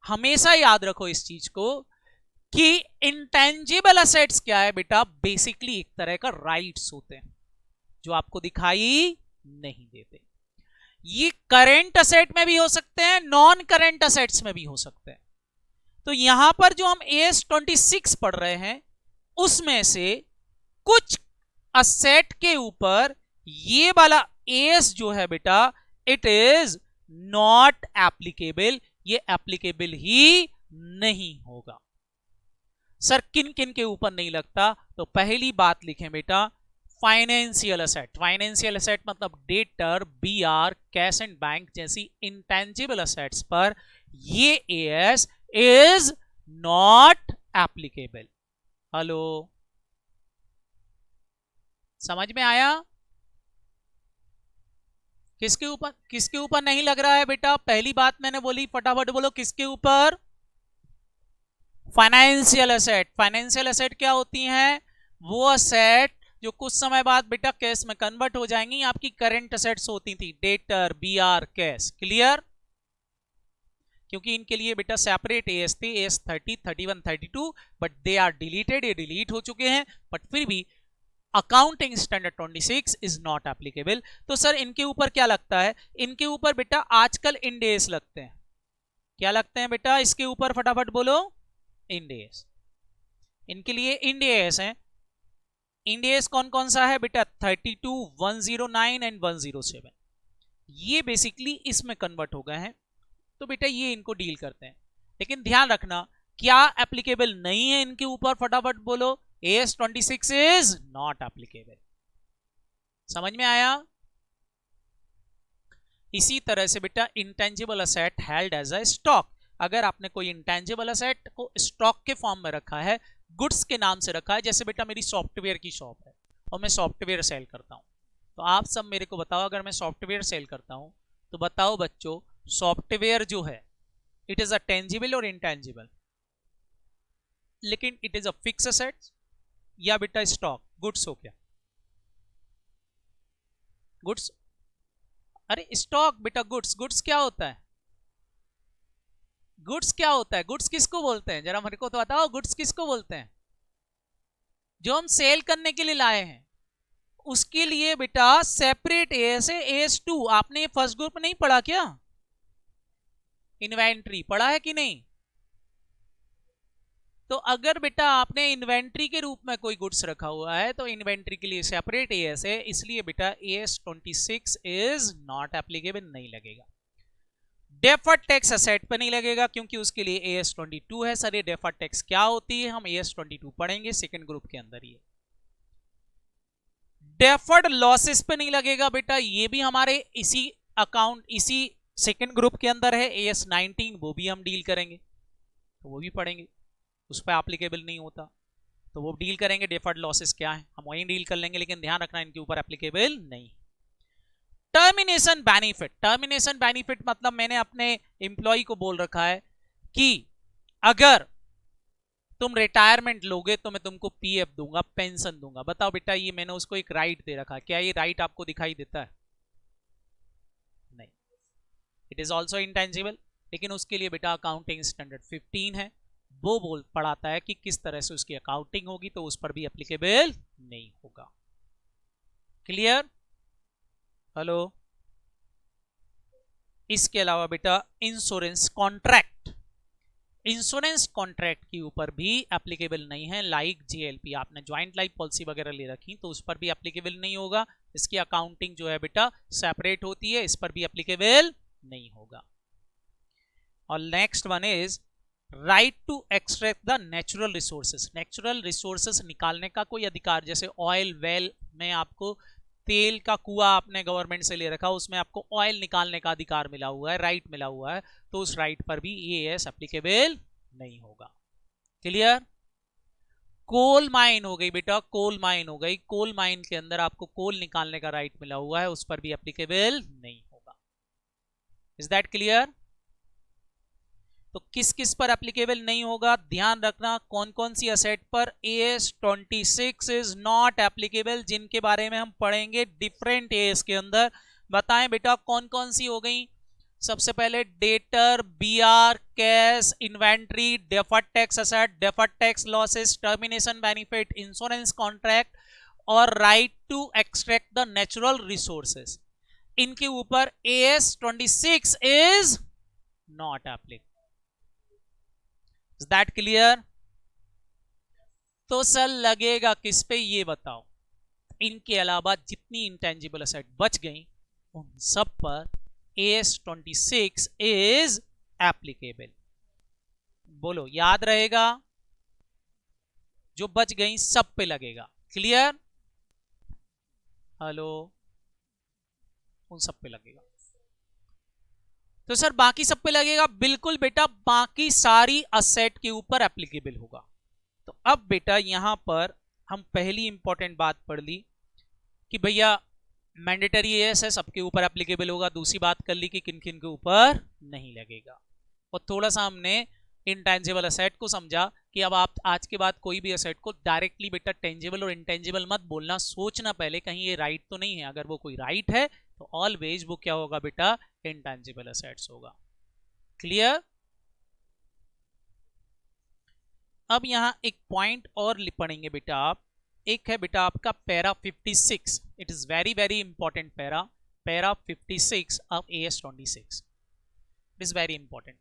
हमेशा याद रखो इस चीज को कि इंटेंजिबल असेट्स क्या है बेटा? बेसिकली एक तरह का राइट्स होते हैं जो आपको दिखाई नहीं देते। ये करेंट असेट में भी हो सकते हैं, नॉन करेंट असेट्स में भी हो सकते हैं। तो यहां पर जो हम AS26 पढ़ रहे हैं उसमें से कुछ असेट के ऊपर ये वाला AS जो है बेटा, इट इज नॉट एप्लीकेबल, ये एप्लीकेबल ही नहीं होगा। सर किन किन के ऊपर नहीं लगता? तो पहली बात लिखें बेटा, फाइनेंशियल असेट। फाइनेंशियल असेट मतलब debtor, BR, cash and bank जैसी इंटेंजिबल असेट्स पर ये AS is not applicable. Hello, समझ में आया? किसके ऊपर नहीं लग रहा है बेटा? पहली बात मैंने बोली, फटाफट बोलो, किसके ऊपर? Financial asset. फाइनेंशियल असेट क्या होती हैं? वो असेट जो कुछ समय बाद बेटा कैश में कन्वर्ट हो जाएंगी, आपकी करंट असेट्स होती थी, डेटर, बीआर, कैश। क्लियर? क्योंकि इनके लिए बेटा सेपरेट AS थे, AS 30, 31, 32, but they are deleted, ये डिलीट हो चुके हैं, बट फिर भी accounting standard 26 is not applicable. तो सर इनके ऊपर क्या लगता है? इनके ऊपर बेटा आजकल इंड AS लगते हैं। क्या लगते हैं बेटा इसके ऊपर? फटाफट बोलो। Ind AS। इनके लिए इंड AS है। इंड AS कौन कौन सा है बेटा? 32, 109 एंड 107। ये बेसिकली इसमें कन्वर्ट हो गए हैं, तो बेटा ये इनको डील करते हैं। लेकिन ध्यान रखना, क्या एप्लीकेबल नहीं है इनके ऊपर? फटाफट बोलो। AS26 is not applicable. समझ में आया? इसी तरह से बेटा intangible asset held as a stock. अगर आपने कोई इंटेंजिबल असेट को स्टॉक के फॉर्म में रखा है, गुड्स के नाम से रखा है, जैसे बेटा मेरी सॉफ्टवेयर की शॉप है और मैं सॉफ्टवेयर सेल करता हूं, तो आप सब मेरे को बताओ, अगर मैं सॉफ्टवेयर सेल करता हूं तो बताओ बच्चों, सॉफ्टवेयर जो है इट इज अ टेंजिबल और इंटेंजिबल? लेकिन it is a fix asset या बेटा स्टॉक? गुड्स हो क्या? गुड्स। अरे स्टॉक बेटा गुड्स। गुड्स क्या होता है? गुड्स क्या होता है? गुड्स किसको बोलते हैं? जरा मेरे को तो बताओ, गुड्स किसको बोलते हैं? जो हम सेल करने के लिए लाए हैं उसके लिए बेटा सेपरेट AS है, AS2। आपने फर्स्ट ग्रुप में नहीं पढ़ा क्या? इन्वेंट्री पढ़ा है कि नहीं? तो अगर बेटा आपने इन्वेंट्री के रूप में कोई गुड्स रखा हुआ है तो इन्वेंट्री के लिए सेपरेट AS है, इसलिए बेटा AS26 इज नॉट एप्लीकेबल, नहीं लगेगा। डेफर्ड टैक्स असेट पे नहीं लगेगा क्योंकि उसके लिए AS22 है। सर ये डेफर्ड टैक्स क्या होती है? हम AS22 पढ़ेंगे सेकंड ग्रुप के अंदर। ये डेफर्ड लॉसेस पे नहीं लगेगा बेटा, ये भी हमारे इसी अकाउंट, इसी सेकंड ग्रुप के अंदर है। AS19 वो भी हम डील करेंगे, तो वो भी पढ़ेंगे, उस पर एप्लीकेबल नहीं होता, तो वो डील करेंगे। डेफर्ड लॉसेस क्या है हम वहीं डील कर लेंगे, लेकिन ध्यान रखना इनके ऊपर एप्लीकेबल नहीं। Termination benefit. टर्मिनेशन बेनिफिट मतलब मैंने अपने एम्प्लॉय को बोल रखा है कि अगर तुम रिटायरमेंट लोगे तो मैं तुमको PF दूंगा, पेंशन दूंगा। बताओ बेटा, ये मैंने उसको एक राइट दे रखा है, क्या ये राइट आपको दिखाई देता है? नहीं। इट इज ऑल्सो इंटेंजिबल, लेकिन उसके लिए बेटा अकाउंटिंग स्टैंडर्ड 15 है, वो पढ़ाता है कि किस तरह से उसकी अकाउंटिंग होगी, तो उस पर भी एप्लीकेबल नहीं होगा। क्लियर? हेलो। इसके अलावा बेटा इंश्योरेंस कॉन्ट्रैक्ट। इंश्योरेंस कॉन्ट्रैक्ट के ऊपर भी एप्लीकेबल नहीं है। लाइक JLP, आपने ज्वाइंट लाइफ पॉलिसी वगैरह ले रखी तो उस पर भी एप्लीकेबल नहीं होगा। इसकी अकाउंटिंग जो है बेटा सेपरेट होती है, इस पर भी एप्लीकेबल नहीं होगा। और next one is right to extract the natural resources. Natural resources निकालने का कोई अधिकार, जैसे ऑयल वेल में आपको तेल का कुआं आपने गवर्नमेंट से ले रखा, उसमें आपको ऑयल निकालने का अधिकार मिला हुआ है, राइट मिला हुआ है, तो उस राइट पर भी EAS एप्लीकेबल नहीं होगा। क्लियर? कोल माइन हो गई बेटा, कोल माइन हो गई, कोल माइन के अंदर आपको कोल निकालने का राइट मिला हुआ है, उस पर भी एप्लीकेबल नहीं होगा। Is that clear? तो किस किस पर एप्लीकेबल नहीं होगा ध्यान रखना, कौन कौन सी असेट पर AS 26 इज नॉट एप्लीकेबल, जिनके बारे में हम पढ़ेंगे डिफरेंट AS के अंदर। बताएं बेटा कौन कौन सी हो गई। सबसे पहले debtor, BR, cash, inventory, deferred tax asset, deferred tax losses, termination benefit, insurance contract और right to extract the natural resources. इनके ऊपर AS 26 is not applicable. Is that clear? तो सर लगेगा किस पे ये बताओ। इनके अलावा जितनी इंटेंजिबल असेट बच गई उन सब पर AS 26 इज एप्लीकेबल। बोलो याद रहेगा, जो बच गई सब पे लगेगा। क्लियर? हेलो, उन सब पे लगेगा। तो सर बाकी सब पे लगेगा, बिल्कुल बेटा, बाकी सारी असेट के ऊपर एप्लीकेबल होगा। तो अब बेटा यहां पर हम पहली इंपॉर्टेंट बात पढ़ ली कि भैया मैंडेटरी AS है, सबके ऊपर एप्लीकेबल होगा। दूसरी बात कर ली कि किन किन के ऊपर नहीं लगेगा। और थोड़ा सा हमने इंटेंजिबल असेट को समझा कि अब आप आज के बाद कोई भी असेट को डायरेक्टली बेटा टेंजिबल और इंटेंजिबल मत बोलना, सोचना पहले कहीं ये राइट तो नहीं है। अगर वो कोई राइट है तो ऑलवेज वो क्या होगा बेटा, इंटेंजिबल असेट्स होगा। क्लियर? अब यहां एक पॉइंट और पढ़ेंगे बेटा आप, एक है बेटा आपका para 56। It is very very important para 56 of AS 26। It is very important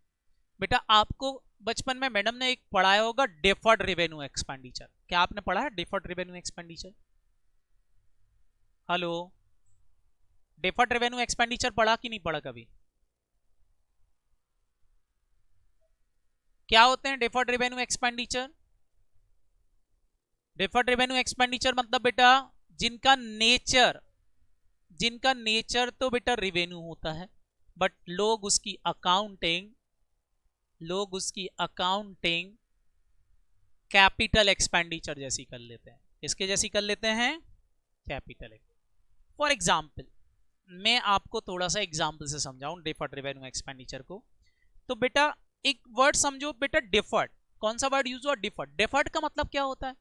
बेटा। आपको बचपन में मैडम ने एक पढ़ाया होगा डेफर्ड रेवेन्यू एक्सपेंडिचर। क्या आपने पढ़ा है deferred revenue expenditure? Hello, deferred revenue expenditure पढ़ा कि नहीं पढ़ा कभी? क्या होते हैं deferred revenue expenditure? Deferred revenue expenditure मतलब बेटा जिनका नेचर तो बेटा रेवेन्यू होता है, बट लोग उसकी अकाउंटिंग कैपिटल एक्सपेंडिचर जैसी कर लेते हैं। इसके जैसी कर लेते हैं, कैपिटल। फॉर एग्जाम्पल, मैं आपको थोड़ा सा एग्जाम्पल से समझाऊं डेफर्ड रेवेन्यू एक्सपेंडिचर को। तो बेटा एक वर्ड समझो बेटा, डेफर्ड। कौन सा वर्ड यूज हुआ? डेफर्ड। डेफर्ड का मतलब क्या होता है?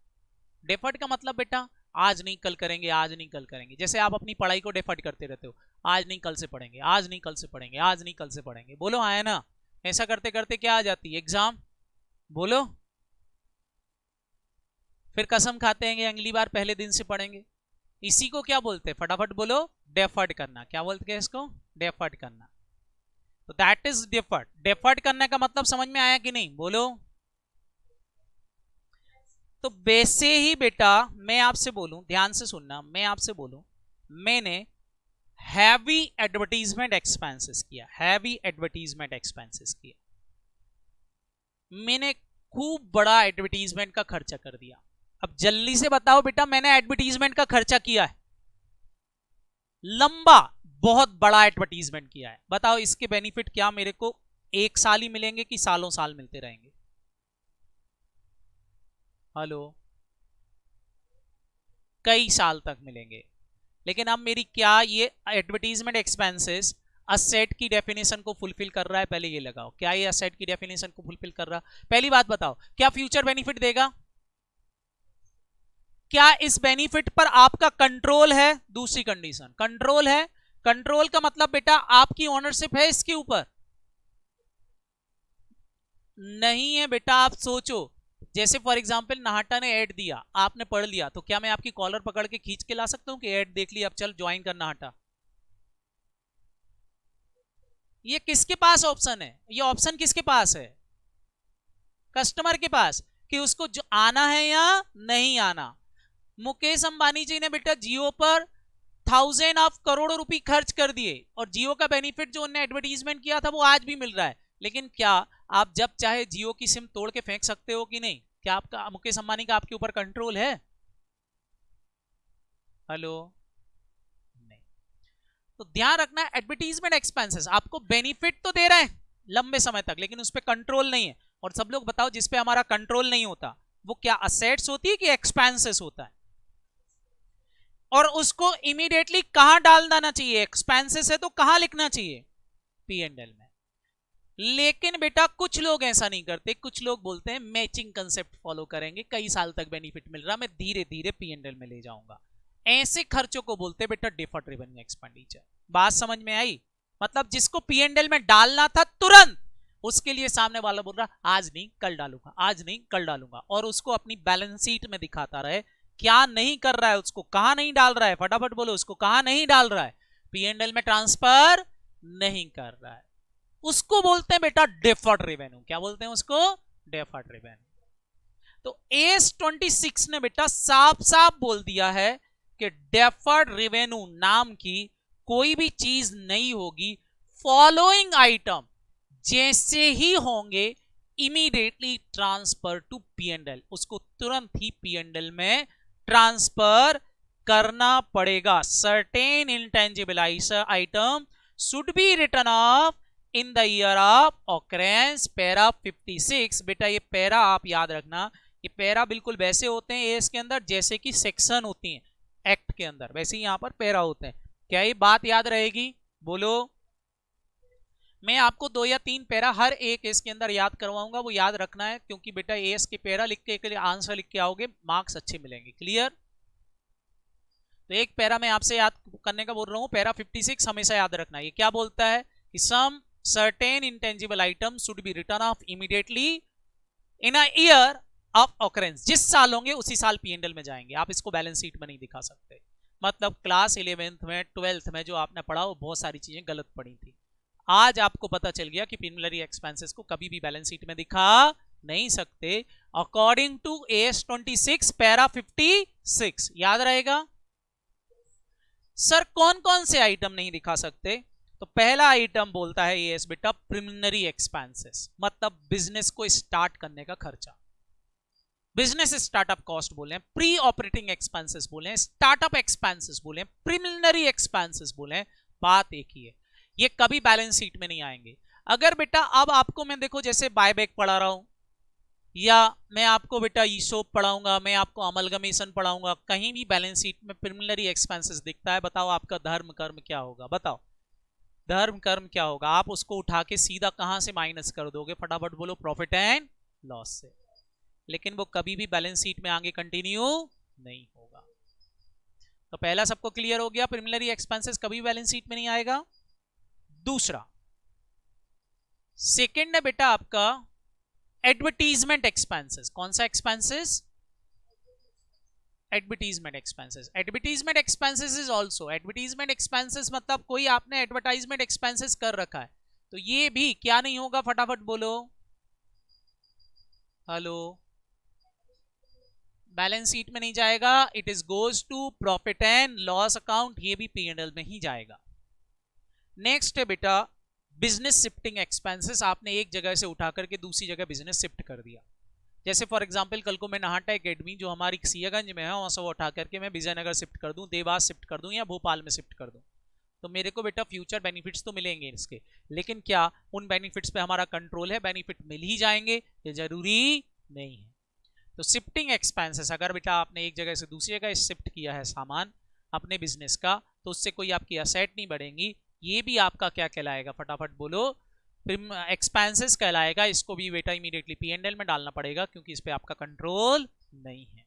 डेफर्ड का मतलब बेटा आज नहीं कल करेंगे, आज नहीं कल करेंगे। जैसे आप अपनी पढ़ाई को डेफर्ड करते रहते हो, आज नहीं कल से पढ़ेंगे, आज नहीं कल से पढ़ेंगे, आज नहीं कल से पढ़ेंगे। बोलो हाँ है ना? ऐसा करते करते क्या आ जाती है? एग्जाम। बोलो, फिर कसम खाते हैं अगली बार पहले दिन से पढ़ेंगे। इसी को क्या बोलते हैं? फटाफट बोलो, डेफर्ड करना। क्या बोलते हैं इसको? डेफर्ड करना। तो दैट इज डेफर्ड। डेफर्ड करने का मतलब समझ में आया कि नहीं? बोलो। तो वैसे ही बेटा मैं आपसे बोलूं, ध्यान से सुनना, मैं आपसे बोलूं, मैंने हैवी एडवर्टीजमेंट एक्सपेंसेस किया, हैवी एडवर्टीजमेंट एक्सपेंसेस किया, मैंने खूब बड़ा एडवर्टीजमेंट का खर्चा कर दिया। अब जल्दी से बताओ बेटा, मैंने एडवर्टीजमेंट का खर्चा किया है, लंबा बहुत बड़ा एडवर्टीजमेंट किया है। बताओ इसके बेनिफिट क्या मेरे को एक साल ही मिलेंगे कि सालों साल मिलते रहेंगे? हेलो, कई साल तक मिलेंगे। लेकिन अब मेरी क्या ये एडवर्टीजमेंट एक्सपेंसेस असेट की डेफिनेशन को फुलफिल कर रहा है? पहले ये लगाओ, क्या ये असेट की डेफिनेशन को फुलफिल कर रहा? पहली बात बताओ, क्या फ्यूचर बेनिफिट देगा? क्या इस बेनिफिट पर आपका कंट्रोल है? दूसरी कंडीशन, कंट्रोल है। कंट्रोल का मतलब बेटा आपकी ओनरशिप है इसके ऊपर? नहीं है बेटा। आप सोचो, जैसे फॉर एग्जांपल नाहटा ने ऐड दिया, आपने पढ़ लिया, तो क्या मैं आपकी कॉलर पकड़ के खींच के ला सकता हूं कि ऐड देख ली, अब चल ज्वाइन कर नाहटा? ये किसके पास ऑप्शन है? ये ऑप्शन किसके पास है? कस्टमर के पास, कि उसको जो आना है या नहीं आना। मुकेश अंबानी जी ने बेटा जियो पर 1000 ऑफ करोड़ों रुपए खर्च कर दिए, और जियो का बेनिफिट जो उन्होंने एडवर्टीजमेंट किया था वो आज भी मिल रहा है। लेकिन क्या आप जब चाहे जियो की सिम तोड़ के फेंक सकते हो कि नहीं? क्या आपका मुकेश अंबानी का आपके ऊपर कंट्रोल है? हेलो, तो ध्यान रखना एडवर्टीजमेंट एक्सपेंसेस आपको बेनिफिट तो दे रहे हैं लंबे समय तक, लेकिन उस पर कंट्रोल नहीं है। और सब लोग बताओ जिस पे हमारा कंट्रोल नहीं होता वो क्या असेट्स होती है कि एक्सपेंसेस होता है? और उसको इमीडिएटली कहां डाल देना चाहिए? एक्सपेंसेस है तो कहां लिखना चाहिए? P&L में। लेकिन बेटा कुछ लोग ऐसा नहीं करते, कुछ लोग बोलते हैं मैचिंग कंसेप्ट फॉलो करेंगे, कई साल तक बेनिफिट मिल रहा, मैं धीरे धीरे P&L में ले जाऊंगा। ऐसे खर्चों को बोलते बेटा डिफर्ड रेवेन्यू एक्सपेंडिचर। बात समझ में आई? मतलब जिसको P&L में डालना था तुरंत, उसके लिए सामने वाला बोल रहा आज नहीं कल डालूंगा, आज नहीं कल डालूंगा, और उसको अपनी बैलेंस शीट में दिखाता रहे क्या नहीं कर रहा है, उसको कहां नहीं डाल रहा है, फटाफट बोलो उसको कहां नहीं डाल रहा है, P&L में ट्रांसफर नहीं कर रहा है, उसको बोलते हैं बेटा डिफर्ड रेवेन्यू। क्या बोलते हैं उसको? Deferred revenue. तो AS26 ने बेटा साफ साफ बोल दिया है कि डिफर्ड रेवेन्यू नाम की कोई भी चीज नहीं होगी, फॉलोइंग आइटम जैसे ही होंगे इमीडिएटली ट्रांसफर टू P&L, उसको तुरंत ही P&L में ट्रांसफर करना पड़ेगा। Certain intangible item should be written off in the year of occurrence, para 56। बेटा ये पैरा आप याद रखना, ये पैरा बिल्कुल वैसे होते हैं एस के अंदर जैसे कि सेक्शन होती हैं एक्ट के अंदर, वैसे ही यहां पर पैरा होते हैं। क्या ये बात याद रहेगी? बोलो। मैं आपको 2 या 3 पैरा हर एक एस के अंदर याद करवाऊंगा, वो याद रखना है, क्योंकि बेटा एस के पैरा लिख के लिए आंसर लिख के आओगे मार्क्स अच्छे मिलेंगे। क्लियर? तो एक पैरा मैं आपसे याद करने का बोल रहा हूं, पैरा 56 हमेशा याद रखना। ये क्या बोलता है कि some certain intangible item should be return off immediately in a year of occurrence. जिस साल होंगे उसी साल P&L में जाएंगे, आप इसको बैलेंस शीट में नहीं दिखा सकते। मतलब क्लास 11th में 12th में जो आपने पढ़ा वो बहुत सारी चीजें गलत पढ़ी थी, आज आपको पता चल गया कि प्रीलिमिनरी एक्सपेंसेस को कभी भी बैलेंस शीट में दिखा नहीं सकते अकॉर्डिंग टू AS26 पैरा 56। याद रहेगा? सर कौन कौन से आइटम नहीं दिखा सकते? तो पहला आइटम बोलता है ये बेटा प्रीलिमिनरी एक्सपेंसेस, मतलब बिजनेस को स्टार्ट करने का खर्चा, बिजनेस स्टार्टअप कॉस्ट बोले, प्री ऑपरेटिंग एक्सपेंसेस बोले, स्टार्टअप एक्सपेंसेस बोले, प्रीलिमिनरी एक्सपेंसेस बोले, बात एक ही है, ये कभी बैलेंस शीट में नहीं आएंगे। अगर बेटा अब आपको मैं देखो जैसे बायबैक पढ़ा रहा हूं, या मैं आपको बेटा ईसोप पढ़ाऊंगा, मैं आपको अमलगमेशन पढ़ाऊंगा, कहीं भी बैलेंस शीट में प्रीलिमिनरी एक्सपेंसेस दिखता है, बताओ आपका धर्म कर्म क्या होगा? बताओ धर्म कर्म क्या होगा? आप उसको उठा के सीधा कहां से माइनस कर दोगे? फटाफट बोलो, प्रॉफिट एंड लॉस से। लेकिन वो कभी भी बैलेंस शीट में आगे कंटिन्यू नहीं होगा। तो पहला सबको क्लियर हो गया, प्रीलिमिनरी एक्सपेंसेस कभी बैलेंस शीट में नहीं आएगा। दूसरा सेकंड है बेटा आपका एडवर्टीजमेंट एक्सपेंसेस। कौन सा expenses? Advertisement expenses. Advertisement expenses is also, advertisement expenses मतलब कोई आपने एडवर्टाइजमेंट एक्सपेंसेस कर रखा है तो ये भी क्या नहीं होगा? फटाफट बोलो, हेलो, बैलेंस शीट में नहीं जाएगा, it is goes to profit and loss account, ये भी P&L में ही जाएगा। नेक्स्ट है बेटा बिजनेस शिफ्टिंग एक्सपेंसेस, आपने एक जगह से उठा करके दूसरी जगह बिजनेस शिफ्ट कर दिया। जैसे फॉर एग्जांपल कल को मैं नाहटा एकेडमी जो हमारी सियागंज में है वहां से वो उठा करके मैं विजयनगर शिफ्ट कर दूं, देवास शिफ्ट कर दूं, या भोपाल में शिफ्ट कर दूं, तो मेरे को बेटा फ्यूचर बेनिफिट्स तो मिलेंगे इसके, लेकिन क्या उन बेनिफिट्स पे हमारा कंट्रोल है? बेनिफिट मिल ही जाएंगे, ये जरूरी नहीं है। तो शिफ्टिंग एक्सपेंसेस, अगर बेटा आपने एक जगह से दूसरी जगह शिफ्ट किया है सामान अपने बिजनेस का, तो उससे कोई आपकी असेट नहीं बढ़ेंगी, ये भी आपका क्या कहलाएगा? फटाफट बोलो, एक्सपेंसेस कहलाएगा। इसको भी बेटा इमीडिएटली P&L में डालना पड़ेगा क्योंकि इस पे आपका कंट्रोल नहीं है।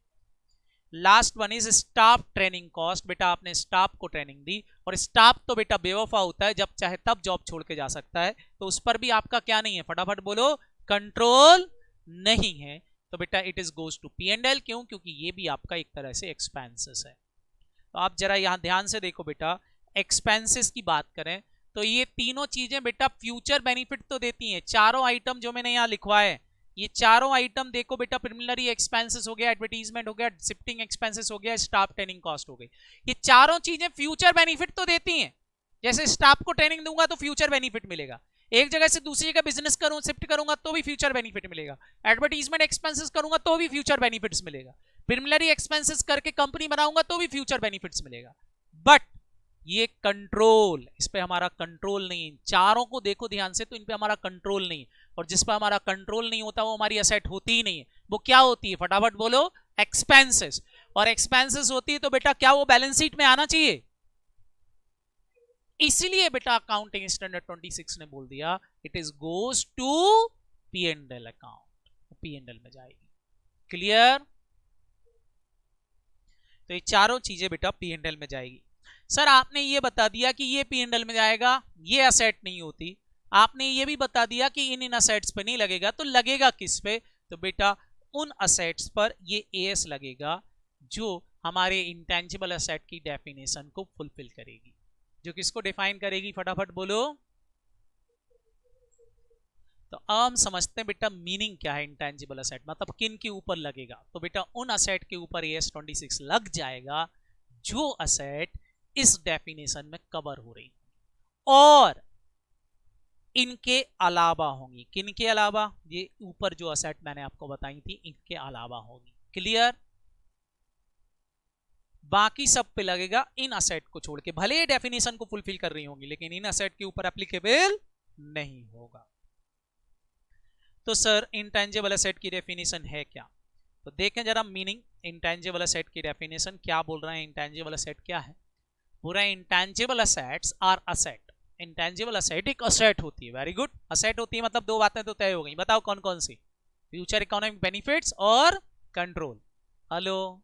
Last one is staff training cost. बेटा आपने स्टाफ को ट्रेनिंग दी, और स्टाफ तो बेटा बेवफा होता है, जब चाहे तब जॉब छोड़ के जा सकता है, तो उस पर भी आपका क्या नहीं है? फटाफट बोलो, कंट्रोल नहीं है। तो बेटा it is goes to P&L। क्यों? क्योंकि ये भी आपका एक तरह से एक्सपेंसेस है। तो आप जरा यहां ध्यान से देखो बेटा, एक्सपेंसेस की बात करें तो ये तीनों चीजें बेटा फ्यूचर बेनिफिट तो देती हैं। चारों आइटम जो मैंने यहां लिखवाए, ये चारों आइटम देखो बेटा, प्रीलिमिनरी एक्सपेंसेस हो गया, एडवर्टीजमेंट हो गया, शिफ्टिंग एक्सपेंसेस हो गया, स्टाफ ट्रेनिंग कॉस्ट हो गई, ये चारों चीजें फ्यूचर बेनिफिट तो देती हैं। जैसे स्टाफ को ट्रेनिंग दूंगा तो फ्यूचर बेनिफिट मिलेगा, एक जगह से दूसरी जगह बिजनेस करूं शिफ्ट करूंगा तो भी फ्यूचर बेनिफिट मिलेगा, एडवर्टीजमेंट एक्सपेंसेस करूंगा तो भी फ्यूचर बेनिफिट्स मिलेगा, प्रीलिमिनरी एक्सपेंसेस करके कंपनी बनाऊंगा तो भी फ्यूचर बेनिफिट्स मिलेगा। बट ये कंट्रोल, इस पे हमारा कंट्रोल नहीं। चारों को देखो ध्यान से, तो इन पे हमारा कंट्रोल नहीं, और जिस पर हमारा कंट्रोल नहीं होता वो हमारी असेट होती ही नहीं है। वो क्या होती है, फटाफट बोलो, एक्सपेंसेस। और एक्सपेंसेस होती है तो बेटा क्या वो बैलेंस शीट में आना चाहिए? इसीलिए बेटा अकाउंटिंग स्टैंडर्ड 26 ने बोल दिया it is goes to P and L account, P and L में जाएगी। क्लियर? तो ये चारों चीजें बेटा पी एंड एल में जाएगी। सर आपने ये बता दिया कि ये पी एंड एल में जाएगा, ये असेट नहीं होती। आपने ये भी बता दिया कि इन असेट्स पे नहीं लगेगा, तो लगेगा किस पे? तो बेटा उन असेट्स पर ये एएस लगेगा जो हमारे इंटेंजिबल असेट की डेफिनेशन को फुलफिल करेगी। जो किसको डिफाइन करेगी, फटाफट बोलो। तो अब हम समझते हैं बेटा मीनिंग क्या है इंटेंजिबल असेट, मतलब किन के ऊपर लगेगा। तो बेटा उन असेट के ऊपर एएस 26 लग जाएगा जो असेट इस डेफिनेशन में कवर हो रही और इनके अलावा होंगी। किन के अलावा? ये ऊपर जो असेट मैंने आपको बताई थी इनके अलावा होगी। क्लियर? बाकी सब पे लगेगा इन असेट को छोड़ के, भले ही डेफिनेशन को फुलफिल कर रही होंगी लेकिन इन असेट के ऊपर एप्लीकेबल नहीं होगा। तो सर इंटेंजिबल असेट की डेफिनेशन है क्या? तो देखें जरा मीनिंग। इंटेंजिबल असेट की डेफिनेशन क्या बोल रहे हैं? इंटेंजिबल असेट क्या है? पूरा intangible assets are asset. Intangible asset एक असेट होती है। वेरी गुड, असेट होती है मतलब दो बातें तो तय हो गई। बताओ कौन कौन सी? फ्यूचर इकोनॉमिक बेनिफिट्स और control. Hello,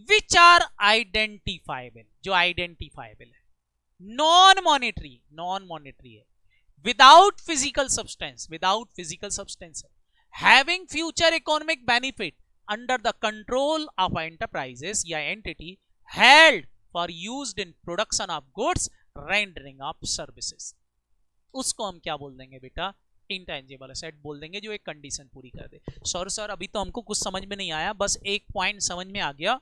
which are identifiable, जो आइडेंटिफाइबल है। नॉन मॉनेटरी, नॉन मॉनेटरी है। Without physical substance, without physical substance है। Having future economic benefit under the control of enterprises या entity held for used in production of goods, rendering of services. उसको हम क्या बोल देंगे बेटा? इंटेंजिबल असेट बोल देंगे, जो एक कंडीशन पूरी कर दे। सर अभी तो हमको कुछ समझ में नहीं आया, बस एक पॉइंट समझ में आ गया,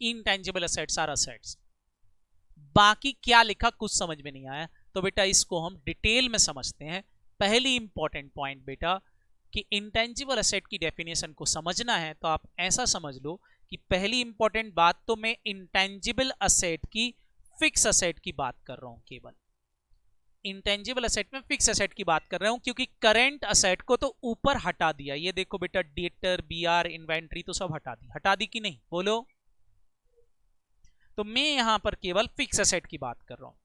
इंटेंजिबल असेट्स आर असेट्स। बाकी क्या लिखा कुछ समझ में नहीं आया। तो बेटा इसको हम डिटेल में समझते हैं। पहली इंपॉर्टेंट पॉइंट बेटा कि इंटेंजिबल असेट की डेफिनेशन को समझना है तो आप ऐसा समझ लो कि पहली इंपॉर्टेंट बात तो मैं इंटेंजिबल असेट की फिक्स असेट की बात कर रहा हूं। केवल इंटेंजिबल असेट में फिक्स असेट की बात कर रहा हूं, क्योंकि करंट असेट को तो ऊपर हटा दिया। ये देखो बेटा डेटर, बीआर, इन्वेंट्री तो सब हटा दी। हटा दी कि नहीं बोलो? तो मैं यहां पर केवल फिक्स असेट की बात कर रहा हूं।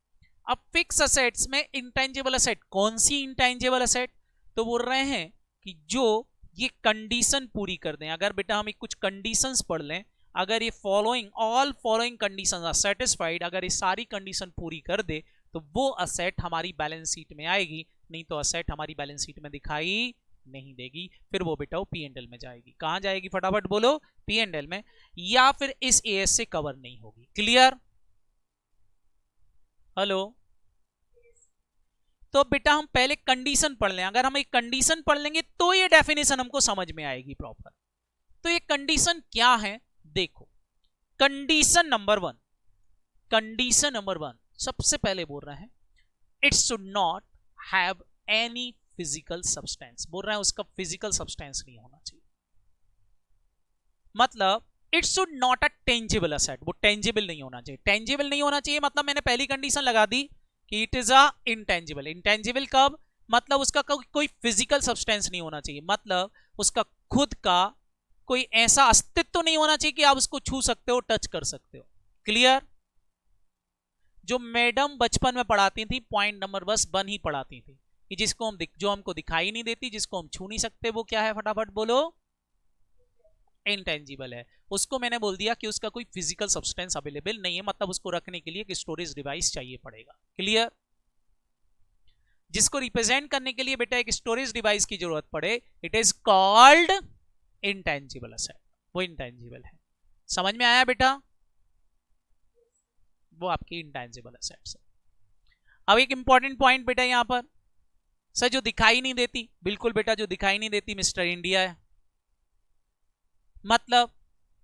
अब फिक्स असेट्स में इंटेंजिबल असेट कौन सी? इंटेंजिबल असेट तो बोल रहे हैं कि जो ये कंडीशन पूरी कर दें। अगर बेटा हम कुछ कंडीशंस पढ़ लें, अगर ये following, all following conditions are satisfied, अगर ये सारी कंडीशन पूरी कर दे तो वो असेट हमारी बैलेंस शीट में आएगी। नहीं तो असेट हमारी बैलेंस शीट में दिखाई नहीं देगी। फिर वो बेटा वो पी एंड एल में जाएगी। कहां जाएगी फटाफट बोलो? पी एंड एल में, या फिर इस एएस से कवर नहीं होगी। क्लियर? हेलो, तो बेटा हम पहले कंडीशन पढ़ लें। अगर हम एक कंडीशन पढ़ लेंगे तो ये डेफिनेशन हमको समझ में आएगी प्रॉपर। तो ये कंडीशन क्या है देखो। Condition number one, condition number one सबसे पहले बोल रहे हैं it should not have any physical substance. बोल रहे हैं उसका फिजिकल सब्सटेंस नहीं होना चाहिए। मतलब it should not a tangible asset, वो टेंजिबल नहीं होना चाहिए। टेंजिबल नहीं होना चाहिए मतलब मैंने पहली कंडीशन लगा दी कि it is a intangible. Intangible कब? मतलब उसका कोई फिजिकल सब्सटेंस नहीं होना चाहिए, मतलब उसका खुद का कोई ऐसा अस्तित्व तो नहीं होना चाहिए कि आप उसको छू सकते हो, टच कर सकते हो। क्लियर? जो मैडम बचपन में पढ़ाती थी पॉइंट नंबर बस वन ही पढ़ाती थी कि जिसको हम जो हमको दिखाई नहीं देती, जिसको हम छू नहीं सकते, वो क्या है फटाफट बोलो? इंटेंजिबल है। उसको मैंने बोल दिया कि उसका कोई फिजिकल सब्सटेंस अवेलेबल नहीं है, मतलब उसको रखने के लिए एक स्टोरेज डिवाइस चाहिए पड़ेगा। क्लियर? जिसको रिप्रेजेंट करने के लिए बेटा एक स्टोरेज डिवाइस की जरूरत पड़े, it is called intangible asset. वो इंटेंजिबल है। समझ में आया बेटा? वो आपकी इंटेंजिबल असेट्स है। अब एक इंपॉर्टेंट पॉइंट बेटा यहां पर, सर जो दिखाई नहीं देती, बिल्कुल बेटा जो दिखाई नहीं देती मिस्टर इंडिया है। मतलब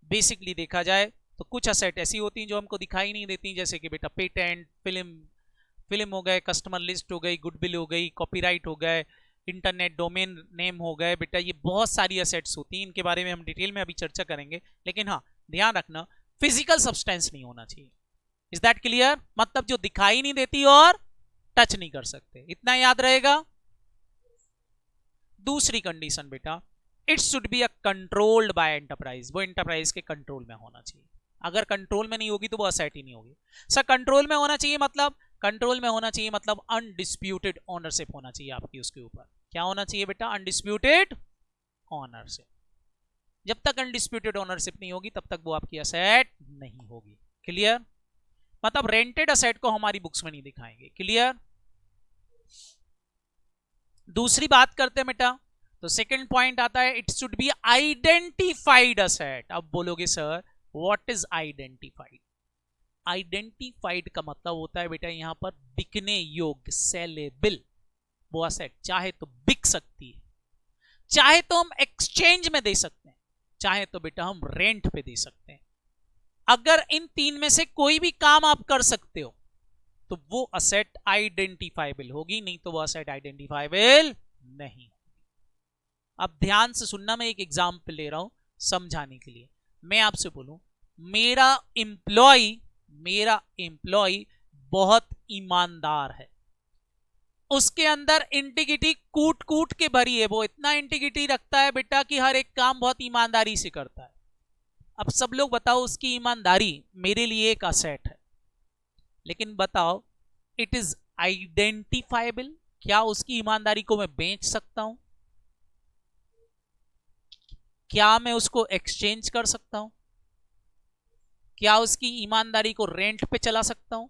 बेसिकली देखा जाए तो कुछ असेट ऐसी होती हैं जो हमको दिखाई नहीं देती, जैसे कि बेटा पेटेंट, फिल्म हो गए, कस्टमर लिस्ट हो गई, गुडविल हो गई, कॉपीराइट हो गए, इंटरनेट डोमेन नेम हो गए। बेटा ये बहुत सारी असेट्स होती हैं, इनके बारे में हम डिटेल में अभी चर्चा करेंगे। लेकिन हाँ ध्यान रखना फिजिकल सब्सटेंस नहीं होना चाहिए। Is that clear? मतलब जो दिखाई नहीं देती और टच नहीं कर सकते, इतना याद रहेगा। दूसरी कंडीशन बेटा, it should be a controlled by enterprise, वो एंटरप्राइज के कंट्रोल में होना चाहिए। अगर कंट्रोल में नहीं होगी तो वो असेट ही नहीं होगी। सर कंट्रोल में होना चाहिए मतलब, कंट्रोल में होना चाहिए मतलब अनडिस्प्यूटेड ओनरशिप होना चाहिए आपकी उसके ऊपर। क्या होना चाहिए बेटा? Undisputed ownership. जब तक अनडिस्प्यूटेड ओनरशिप नहीं होगी तब तक वो आपकी असेट नहीं होगी। क्लियर? मतलब रेंटेड असेट को हमारी बुक्स में नहीं दिखाएंगे। क्लियर? दूसरी बात करते हैं बेटा, तो सेकंड पॉइंट आता है it should be identified asset. अब बोलोगे sir what is identified? Identified का मतलब होता है बेटा यहां पर बिकने योग्य, सेलेबल वो असेट। चाहे तो बिक सकती है, चाहे तो हम एक्सचेंज में दे सकते हैं, चाहे तो बेटा हम रेंट पे दे सकते हैं। अगर इन तीन में से कोई भी काम आप कर सकते हो तो वो असेट आइडेंटिफाइबल होगी, नहीं तो वो असेट आइडेंटिफाइबल नहीं। अब ध्यान से सुनना, मैं एक एग्जांपल ले रहा हूं समझाने के लिए। मैं आपसे बोलूं मेरा एम्प्लॉय बहुत ईमानदार है, उसके अंदर इंटीग्रिटी कूट कूट के भरी है, वो इतना इंटीग्रिटी रखता है बेटा कि हर एक काम बहुत ईमानदारी से करता है। अब सब लोग बताओ उसकी ईमानदारी मेरे लिए एक असेट है, लेकिन बताओ इट इज आइडेंटिफाइबल? क्या उसकी ईमानदारी को मैं बेच सकता हूं? क्या मैं उसको एक्सचेंज कर सकता हूं? क्या उसकी ईमानदारी को रेंट पे चला सकता हूं?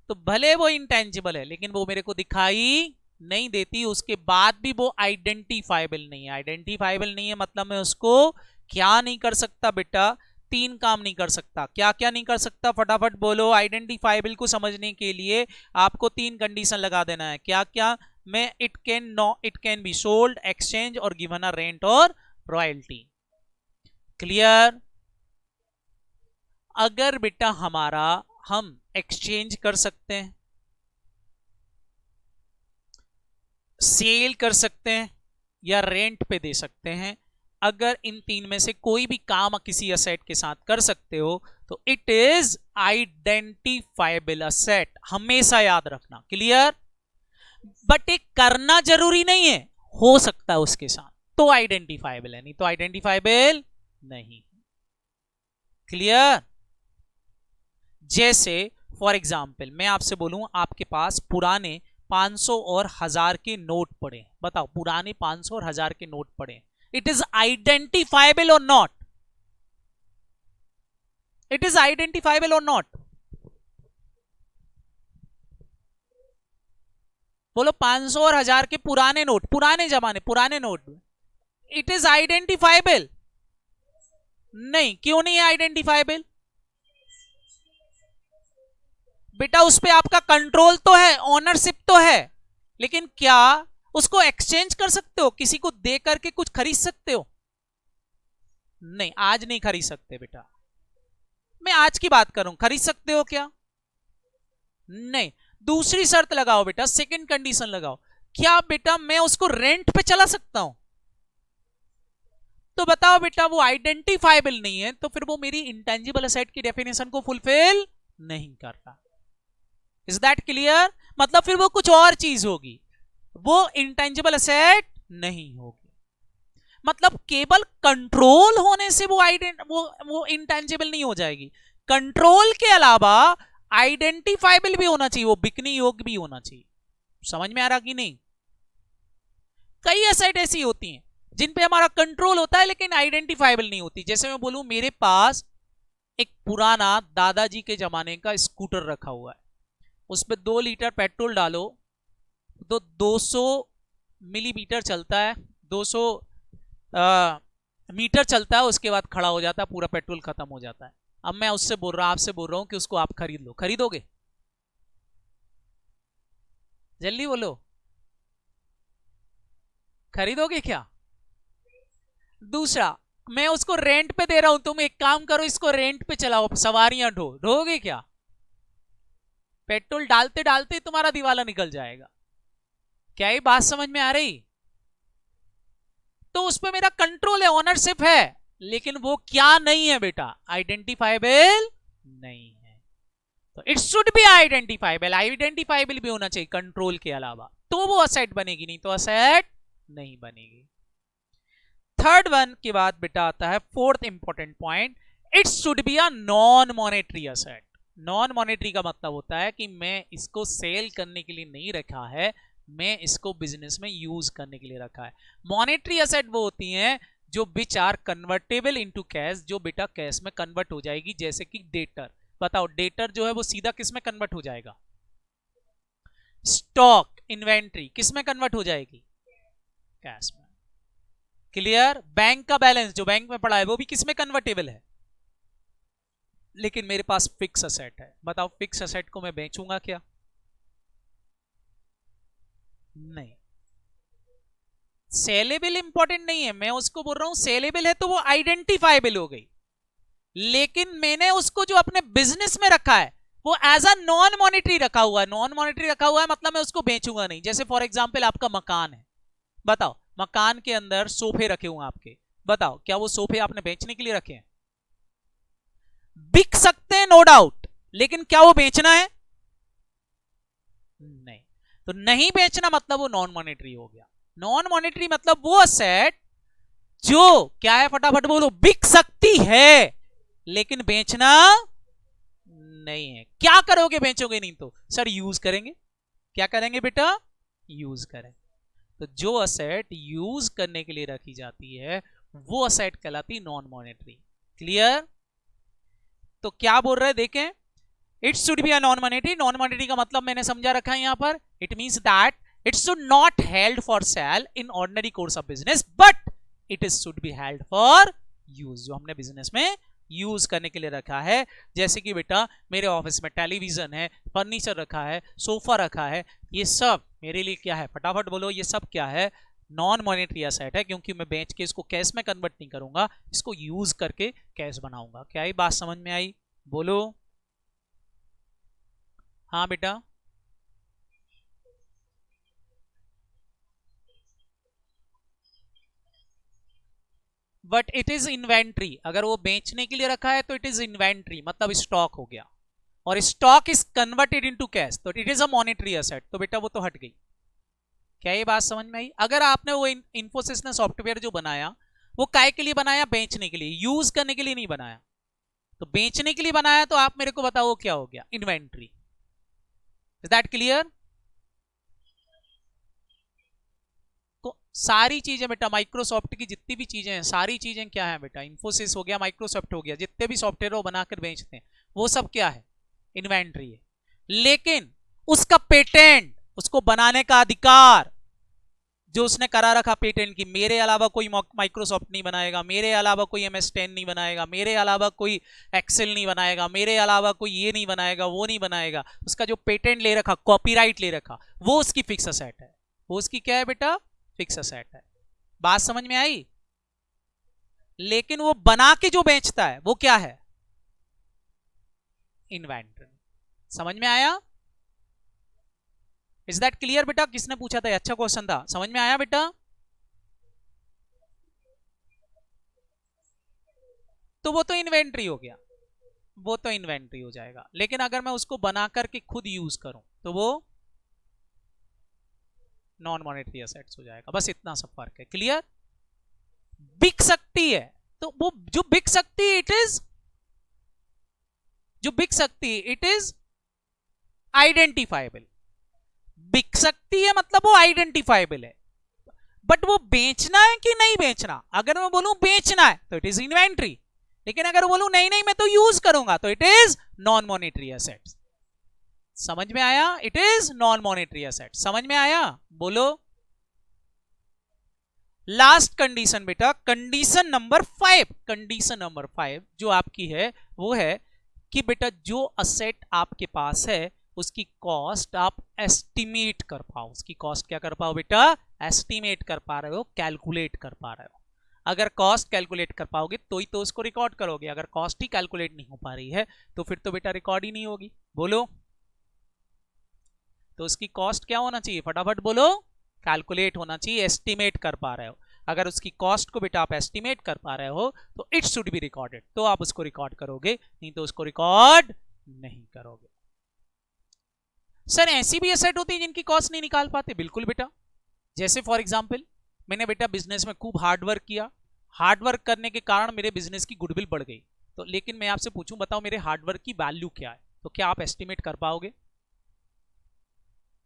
तो भले वो इंटेंजिबल है लेकिन वो मेरे को दिखाई नहीं देती, उसके बाद भी वो आइडेंटिफाइबल नहीं है। आइडेंटिफाइबल नहीं है मतलब मैं उसको क्या नहीं कर सकता बेटा? तीन काम नहीं कर सकता। क्या क्या नहीं कर सकता? फटाफट बोलो। आइडेंटिफाइबल को समझने के लिए आपको तीन कंडीशन लगा देना है। क्या क्या? मैं it can be sold, exchange और गिवन अ रेंट और रॉयल्टी। क्लियर? अगर बेटा हमारा हम एक्सचेंज कर सकते हैं, सेल कर सकते हैं या रेंट पे दे सकते हैं, अगर इन तीन में से कोई भी काम किसी असेट के साथ कर सकते हो तो इट इज आइडेंटिफाइबल असेट। हमेशा याद रखना। क्लियर? बट एक करना जरूरी नहीं है, हो सकता है उसके साथ तो आइडेंटिफाइबल है, नहीं तो आइडेंटिफाइबल नहीं। क्लियर? जैसे फॉर एग्जाम्पल मैं आपसे बोलूं आपके पास पुराने 500 और 1000 के नोट पड़े, बताओ पुराने 500 और 1000 के नोट पड़े, इट इज आइडेंटिफाइबल और नॉट? इट इज आइडेंटिफाइबल और नॉट? बोलो 500 और 1000 के पुराने नोट, पुराने जमाने पुराने नोट, इट इज आइडेंटिफाइबल? नहीं। क्यों नहीं है आइडेंटिफाइबल? बेटा उस पे आपका कंट्रोल तो है, ओनरशिप तो है, लेकिन क्या उसको एक्सचेंज कर सकते हो? किसी को दे करके कुछ खरीद सकते हो? नहीं, आज नहीं खरीद सकते बेटा। मैं आज की बात करूं, खरीद सकते हो क्या? नहीं। दूसरी शर्त लगाओ बेटा, सेकंड कंडीशन लगाओ, क्या बेटा मैं उसको रेंट पे चला सकता हूं? तो बताओ बेटा वो आइडेंटिफाइबल नहीं है तो फिर वो मेरी इंटेंजिबल असेट की डेफिनेशन को फुलफिल नहीं कर रहा। Is that clear? मतलब फिर वो कुछ और चीज होगी, वो इंटेंजिबल असेट नहीं होगी। मतलब केवल कंट्रोल होने से वो इंटेंजिबल नहीं हो जाएगी, कंट्रोल के अलावा आइडेंटिफाइबल भी होना चाहिए, वो बिकने योग्य भी होना चाहिए। समझ में आ रहा कि नहीं? कई असेट ऐसी होती हैं जिन पे हमारा कंट्रोल होता है लेकिन आइडेंटिफाइबल नहीं होती। जैसे मैं बोलूं मेरे पास एक पुराना दादाजी के जमाने का स्कूटर रखा हुआ है, उस पर 2 लीटर पेट्रोल डालो तो 200 मिलीमीटर चलता है, 200 मीटर चलता है, उसके बाद खड़ा हो जाता है, पूरा पेट्रोल खत्म हो जाता है। अब मैं आपसे बोल रहा हूं कि उसको आप खरीद लो, खरीदोगे? जल्दी बोलो, खरीदोगे क्या? दूसरा, मैं उसको रेंट पे दे रहा हूं, तुम एक काम करो इसको रेंट पे चलाओ, सवारियां ढोगे क्या? पेट्रोल डालते डालते तुम्हारा दिवाला निकल जाएगा। क्या ये बात समझ में आ रही? तो उस पर मेरा कंट्रोल है, ओनरशिप है, लेकिन वो क्या नहीं है बेटा? आइडेंटिफाइबल नहीं है। तो it should B identifiable, identifiable भी होना चाहिए कंट्रोल के अलावा, तो वो असेट बनेगी, नहीं तो असेट नहीं बनेगी। थर्ड वन के बाद बेटा आता है fourth important point, it should be a non monetary asset. Non monetary का मतलब होता है कि मैं इसको सेल करने के लिए नहीं रखा है, मैं इसको बिजनेस में यूज करने के लिए रखा है। मॉनेटरी असेट वो होती हैं जो which are convertible into cash, जो बेटा कैश में कन्वर्ट हो जाएगी, जैसे कि डेटर। बताओ डेटर जो है वो सीधा किस में कन्वर्ट हो जाएगा? स्टॉक, इन्वेंट्री किस में कन्वर्ट हो जाएगी? कैश में। क्लियर? बैंक का बैलेंस जो बैंक में पड़ा है वो भी किस में कन्वर्टेबल है? लेकिन मेरे पास फिक्स असेट है। बताओ फिक्स असेट को मैं बेचूंगा क्या? नहीं। सेलेबल इंपॉर्टेंट नहीं है, मैं उसको बोल रहा हूं सेलेबल है तो वो आइडेंटिफाइबल हो गई, लेकिन मैंने उसको जो अपने बिजनेस में रखा है वो एज अ नॉन मॉनेटरी रखा हुआ है। नॉन मॉनेटरी रखा हुआ है मतलब मैं उसको बेचूंगा नहीं। जैसे फॉर एग्जांपल आपका मकान है, बताओ मकान के अंदर सोफे रखे हुए हैं आपके, बताओ क्या वो सोफे आपने बेचने के लिए रखे हैं? बिक सकते हैं नो डाउट, लेकिन क्या वो बेचना है? नहीं। तो नहीं बेचना मतलब वो नॉन मॉनेटरी हो गया। नॉन मॉनेटरी मतलब वो असेट जो क्या है, फटाफट बोलो, बिक सकती है लेकिन बेचना नहीं है। क्या करोगे बेचोगे नहीं तो? सर यूज करेंगे। क्या करेंगे बेटा? यूज करें। तो जो असेट यूज करने के लिए रखी जाती है वो असेट कहलाती नॉन मॉनेटरी। क्लियर? तो क्या बोल रहे हैं देखें, it should be a non monetary. Non monetary का मतलब मैंने समझा रखा है यहां पर, it means that it should not held for sale in ordinary course of business but it is should be held for use, जो हमने बिजनेस में यूज करने के लिए रखा है। जैसे कि बेटा मेरे ऑफिस में टेलीविजन है, फर्नीचर रखा है, सोफा रखा है, ये सब मेरे लिए क्या है? फटाफट बोलो, ये सब क्या है? नॉन मॉनेटरी असेट है, क्योंकि मैं बेच के इसको कैश में कन्वर्ट नहीं करूंगा, इसको यूज करके कैश बनाऊंगा। क्या ये बात समझ में आई? बोलो। हाँ बेटा। But it is inventory. अगर वो बेचने के लिए रखा है तो इट इज इन्वेंट्री, मतलब स्टॉक हो गया, और stock is converted into cash, तो it is a monetary asset. तो बेटा वो तो हट गई। क्या ये बात समझ में आई? अगर आपने वो इंफोसिस ने सॉफ्टवेयर जो बनाया वो काय के लिए बनाया? बेचने के लिए, यूज करने के लिए नहीं बनाया। तो बेचने के लिए बनाया तो आप मेरे को बताओ वो क्या हो गया? इन्वेंट्री। Is that clear? सारी चीजें बेटा माइक्रोसॉफ्ट की जितनी भी चीजें हैं, सारी चीजें क्या है बेटा? इंफोसिस हो गया, माइक्रोसॉफ्ट हो गया, जितने भी सॉफ्टवेयर वो बनाकर बेचते हैं वो सब क्या है? इन्वेंट्री है। लेकिन उसका पेटेंट, उसको बनाने का अधिकार जो उसने करा रखा पेटेंट की, मेरे अलावा कोई माइक्रोसॉफ्ट नहीं बनाएगा, मेरे अलावा कोई MS10 नहीं बनाएगा, मेरे अलावा कोई एक्सेल नहीं बनाएगा, मेरे अलावा कोई ये नहीं बनाएगा, वो नहीं बनाएगा, उसका जो पेटेंट ले रखा, कॉपीराइट ले रखा, वो उसकी फिक्स असेट है। वो उसकी क्या है बेटा? फिक्स असेट है। बात समझ में आई? लेकिन वो बना के जो बेचता है वो क्या है? इन्वेंटरी। समझ में आया? इज दैट क्लियर बेटा? किसने पूछा था? अच्छा क्वेश्चन था। समझ में आया बेटा? तो वो तो इन्वेंट्री हो गया, वो तो इन्वेंट्री हो जाएगा। लेकिन अगर मैं उसको बना करके खुद यूज करूं तो वो नॉन मॉनेटरी असेट्स हो जाएगा। बस इतना सब फर्क है। क्लियर? बिक सकती है तो वो जो बिक सकती है इट इज, जो बिक सकती है इट इज आइडेंटिफाइबल। बिक सकती है मतलब वो आइडेंटिफाइबल है, बट वो बेचना है कि नहीं बेचना? अगर मैं बोलूं बेचना है तो इट इज इन्वेंट्री, लेकिन अगर बोलूं नहीं नहीं मैं तो यूज करूंगा तो it is non monetary assets. समझ में आया? It is non monetary asset. समझ में आया? बोलो। लास्ट कंडीशन बेटा, कंडीशन नंबर 5। कंडीशन नंबर 5 जो आपकी है वो है कि बेटा जो असेट आपके पास है उसकी कॉस्ट आप एस्टिमेट कर पाओ। उसकी कॉस्ट क्या कर पाओ बेटा? एस्टिमेट कर पा रहे हो, कैलकुलेट कर पा रहे हो। अगर कॉस्ट कैलकुलेट कर पाओगे तो ही तो उसको रिकॉर्ड करोगे। अगर कॉस्ट ही कैलकुलेट नहीं हो पा रही है तो फिर तो बेटा रिकॉर्ड ही नहीं होगी। बोलो। तो उसकी कॉस्ट क्या होना चाहिए? फटाफट बोलो। कैलकुलेट होना चाहिए, एस्टिमेट कर पा रहे हो। अगर उसकी कॉस्ट को बेटा आप एस्टिमेट कर पा रहे हो तो इट शुड बी रिकॉर्डेड, तो आप उसको रिकॉर्ड करोगे, नहीं तो उसको रिकॉर्ड नहीं करोगे। सर ऐसी भी एसेट होती है जिनकी कॉस्ट नहीं निकाल पाते, बिल्कुल बेटा। जैसे फॉर एग्जांपल मैंने बेटा बिजनेस में खूब हार्डवर्क किया, हार्डवर्क करने के कारण मेरे बिजनेस की गुडविल बढ़ गई, तो लेकिन मैं आपसे पूछूं बताओ मेरे हार्डवर्क की वैल्यू क्या है, तो क्या आप एस्टिमेट कर पाओगे?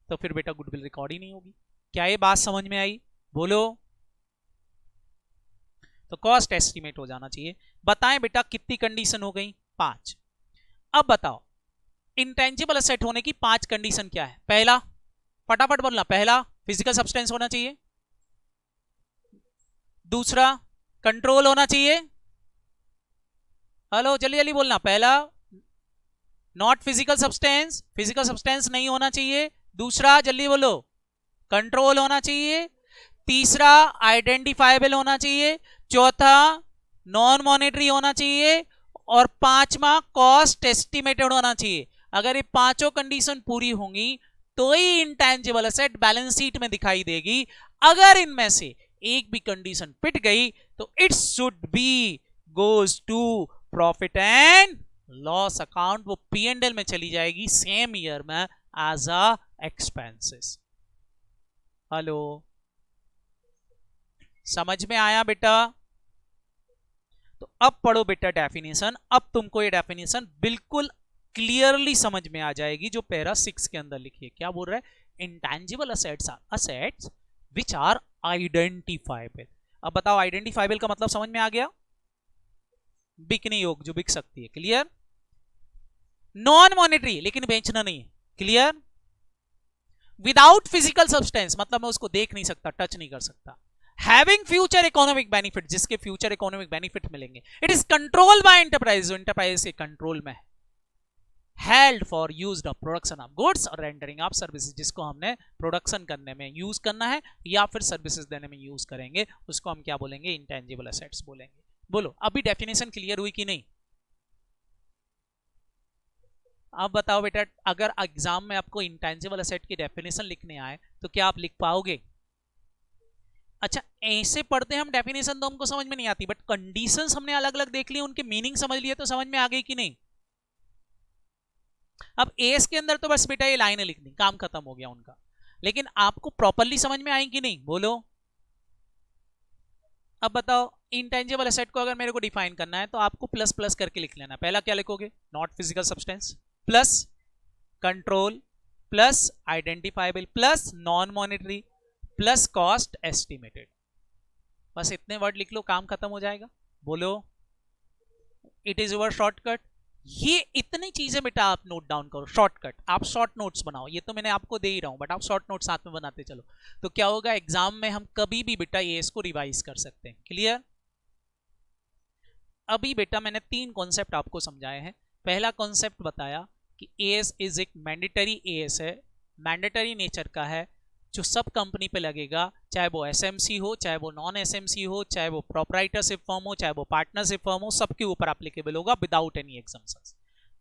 तो फिर बेटा गुडविल रिकॉर्ड ही नहीं होगी। क्या ये बात समझ में आई? बोलो। तो कॉस्ट एस्टिमेट हो जाना चाहिए। बताएं बेटा कितनी कंडीशन हो गई? 5। अब बताओ इंटेंजिबल एसेट होने की 5 कंडीशन क्या है? पहला, फटाफट बोलना, पहला फिजिकल सब्सटेंस होना चाहिए, दूसरा कंट्रोल होना चाहिए, हेलो जल्दी जल्दी बोलना, पहला not physical substance, physical substance नहीं होना चाहिए, दूसरा जल्दी बोलो कंट्रोल होना चाहिए, तीसरा आइडेंटिफाइबल होना चाहिए, चौथा नॉन मॉनेटरी होना चाहिए, और पांचवा कॉस्ट एस्टिमेटेड होना चाहिए। अगर ये पांचों कंडीशन पूरी होंगी तो ही इंटेंजिबल एसेट बैलेंस शीट में दिखाई देगी। अगर इनमें से एक भी कंडीशन पिट गई तो it should be goes to profit and loss account, वो P&L में चली जाएगी सेम ईयर में एज अ एक्सपेंसेस। हेलो समझ में आया बेटा? तो अब पढ़ो बेटा डेफिनेशन। अब तुमको ये डेफिनेशन बिल्कुल क्लियरली समझ में आ जाएगी जो पैरा 6 के अंदर लिखी है। क्या बोल रहा है? Intangible assets are assets which are identifiable. अब बताओ आइडेंटिफाइबल का मतलब समझ में आ गया? बिकने योग्य, जो बिक सकती है, क्लियर। नॉन मॉनेटरी लेकिन बेचना नहीं है, क्लियर। विदाउट फिजिकल सब्सटेंस मतलब मैं उसको देख नहीं सकता, टच नहीं कर सकता। हैविंग फ्यूचर इकोनॉमिक बेनिफिट, जिसके फ्यूचर इकोनॉमिक बेनिफिट मिलेंगे। It is control by enterprise, जो एंटरप्राइज के कंट्रोल में है। Held for use of production of goods और रेंडरिंग ऑफ सर्विसेज, जिसको हमने प्रोडक्शन करने में यूज करना है या फिर सर्विसेज देने में यूज करेंगे, उसको हम क्या बोलेंगे? इंटेंजिबल एसेट्स बोलेंगे। बोलो अभी डेफिनेशन क्लियर हुई कि नहीं? अब बताओ बेटा अगर एग्जाम में आपको इंटेंजिबल एसेट की डेफिनेशन लिखने आए तो क्या आप लिख पाओगे? अच्छा ऐसे पढ़ते हम डेफिनेशन तो हमको समझ में नहीं आती, बट कंडीशंस हमने अलग अलग देख ली, उनके मीनिंग समझ लिए तो समझ में आ गई कि नहीं? अब एस के अंदर तो बस बेटा ये लाइनें लिखनी, काम खत्म हो गया उनका, लेकिन आपको प्रॉपर्ली समझ में आई कि नहीं? बोलो। अब बताओ इंटेंजिबल एसेट को अगर मेरे को डिफाइन करना है तो आपको प्लस प्लस करके लिख लेना। पहला क्या लिखोगे? Not physical substance plus control plus identifiable plus non monetary plus cost estimated. बस इतने वर्ड लिख लो, काम खत्म हो जाएगा। बोलो इट इज योर शॉर्टकट। ये इतनी चीजें बेटा आप नोट डाउन करो, शॉर्टकट। आप शॉर्ट नोट्स बनाओ, ये तो मैंने आपको दे ही रहा हूं, बट आप शॉर्ट नोट साथ में बनाते चलो, तो क्या होगा एग्जाम में हम कभी भी बेटा ये इसको रिवाइज कर सकते हैं, क्लियर। अभी बेटा मैंने 3 कॉन्सेप्ट आपको समझाए हैं। पहला कॉन्सेप्ट बताया कि एएस इज एक मैंडेटरी एएस है, मैंडेटरी नेचर का है, जो सब कंपनी पे लगेगा, चाहे वो एसएमसी हो, चाहे वो नॉन एसएमसी हो, चाहे वो प्रोप्राइटरशिप फर्म हो, चाहे वो पार्टनरशिप फर्म हो, सबके ऊपर एप्लीकेबल होगा विदाउट एनी एग्जम्पशंस।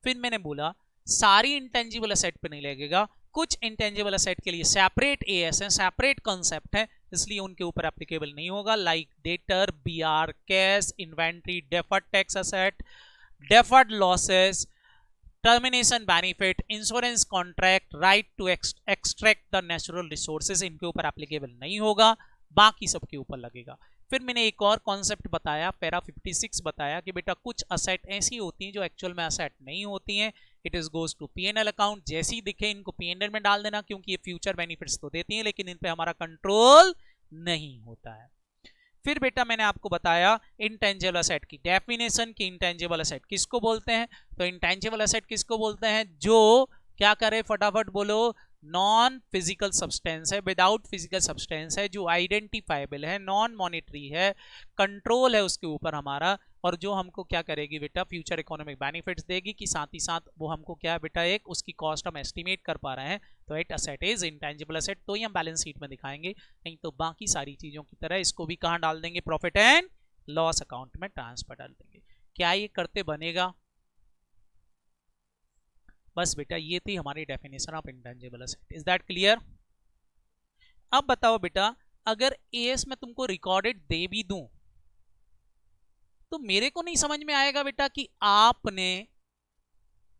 फिर मैंने बोला सारी इंटेंजिबल एसेट पे नहीं लगेगा, कुछ इंटेंजिबल एसेट के लिए सेपरेट एएस है, सेपरेट कॉन्सेप्ट है, इसलिए उनके ऊपर एप्लीकेबल नहीं होगा, like debtor, BR, cash, inventory, deferred tax asset, deferred losses, termination benefit, insurance contract, right to extract the natural resources, इनके ऊपर एप्लीकेबल नहीं होगा, बाकी सबके ऊपर लगेगा। फिर मैंने एक और कॉन्सेप्ट बताया, पैरा 56 बताया कि बेटा कुछ असेट ऐसी होती हैं जो एक्चुअल में असेट नहीं होती हैं, it is goes to P&L account, जैसी दिखे इनको P&L में डाल देना, क्योंकि ये फ्यूचर बेनिफिट्स तो देती हैं लेकिन इन पे हमारा कंट्रोल नहीं होता है। फिर बेटा मैंने आपको बताया इंटेंजिबल एसेट की डेफिनेशन की, इंटेंजिबल एसेट किसको बोलते हैं? तो इंटेंजिबल एसेट किसको बोलते हैं? जो क्या करे, फटाफट बोलो, नॉन फिजिकल सब्सटेंस है, विदाउट फिजिकल सब्सटेंस है, जो आइडेंटिफाइबल है, नॉन मॉनेटरी है, कंट्रोल है उसके ऊपर हमारा, और जो हमको क्या करेगी बेटा फ्यूचर इकोनॉमिक बेनिफिट्स देगी, कि साथ ही साथ वो हमको क्या बेटा एक उसकी कॉस्ट हम एस्टिमेट कर पा रहे हैं, तो it asset is intangible asset, तो ही हम बैलेंस शीट में दिखाएंगे, नहीं तो बाकी सारी चीजों की तरह इसको भी कहां डाल देंगे? प्रॉफिट एंड लॉस अकाउंट में ट्रांसफर डाल देंगे। क्या ये करते बनेगा? बस बेटा ये थी हमारी definition of intangible asset, is that clear? अब बताओ बेटा अगर एएस में तुमको रिकॉर्डेड दे भी दूं तो मेरे को नहीं समझ में आएगा बेटा कि आपने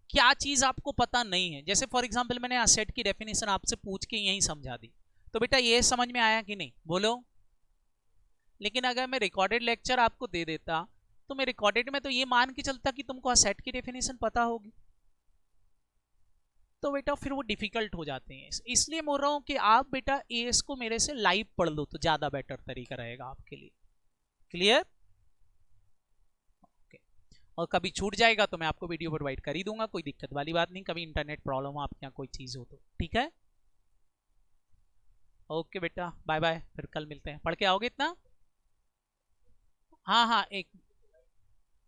क्या चीज आपको पता नहीं है। जैसे फॉर एग्जांपल मैंने असेट की डेफिनेशन आपसे पूछ के यही समझा दी, तो बेटा ये समझ में आया कि नहीं, बोलो। लेकिन अगर मैं रिकॉर्डेड लेक्चर आपको दे देता तो मैं रिकॉर्डेड में तो ये मान के चलता कि तुमको असेट की डेफिनेशन पता होगी, तो बेटा फिर वो डिफिकल्ट हो जाते हैं। इसलिए बोल रहा हूं कि आप बेटा एएस को मेरे से लाइव पढ़ लो तो ज्यादा बेटर तरीका रहेगा आपके लिए। क्लियर? और कभी छूट जाएगा तो मैं आपको वीडियो प्रोवाइड कर ही दूंगा, कोई दिक्कत वाली बात नहीं। कभी इंटरनेट प्रॉब्लम हो आपके यहाँ कोई चीज हो तो, ठीक है। ओके बेटा, बाय बाय, फिर कल मिलते हैं। पढ़ के आओगे इतना? हाँ हाँ, एक,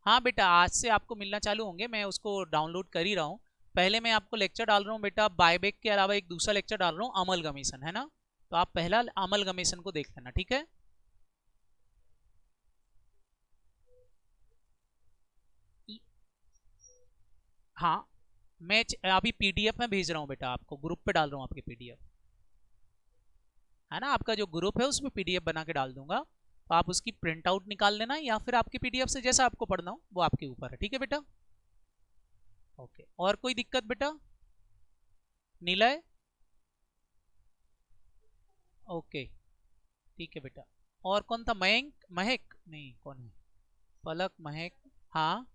हाँ बेटा आज से आपको मिलना चालू होंगे, मैं उसको डाउनलोड कर ही रहा हूँ। पहले मैं आपको लेक्चर डाल रहा हूँ बेटा, बायबैक के अलावा एक दूसरा लेक्चर डाल रहा हूँ, अमलगमेशन, है ना। तो आप पहला अमलगमेशन को देख लेना, ठीक है। हाँ, मैं अभी पीडीएफ में भेज रहा हूँ बेटा, आपको ग्रुप पे डाल रहा हूँ आपके पीडीएफ, है ना। आपका जो ग्रुप है उसमें पीडीएफ बना के डाल दूंगा, तो आप उसकी प्रिंट आउट निकाल लेना, या फिर आपके पीडीएफ से जैसा आपको पढ़ना हो वो आपके ऊपर है, ठीक है बेटा। ओके, और कोई दिक्कत बेटा? नीलय? ओके, ठीक है बेटा। और कौन था? मयंक? महक नहीं, कौन है? पलक, महक, हाँ।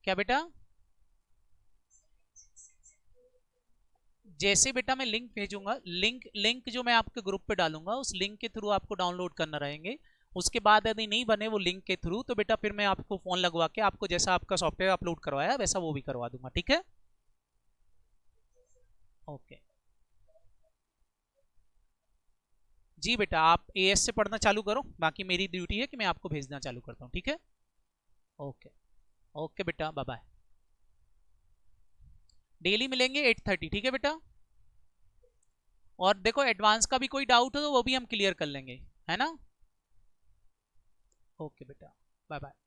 क्या बेटा? जैसे बेटा मैं लिंक भेजूंगा, लिंक जो मैं आपके ग्रुप पे डालूंगा उस लिंक के थ्रू आपको डाउनलोड करना रहेंगे। उसके बाद यदि नहीं बने वो लिंक के थ्रू, तो बेटा फिर मैं आपको फोन लगवा के आपको जैसा आपका सॉफ्टवेयर अपलोड करवाया वैसा वो भी करवा दूंगा, ठीक है। ओके जी बेटा, आप एएस से पढ़ना चालू करो, बाकी मेरी ड्यूटी है कि मैं आपको भेजना चालू करता हूँ, ठीक है। ओके, ओके बेटा, बाय बाय। डेली मिलेंगे 8:30, ठीक है बेटा। और देखो एडवांस का भी कोई डाउट हो तो वो भी हम क्लियर कर लेंगे, है ना। ओके बेटा, बाय बाय।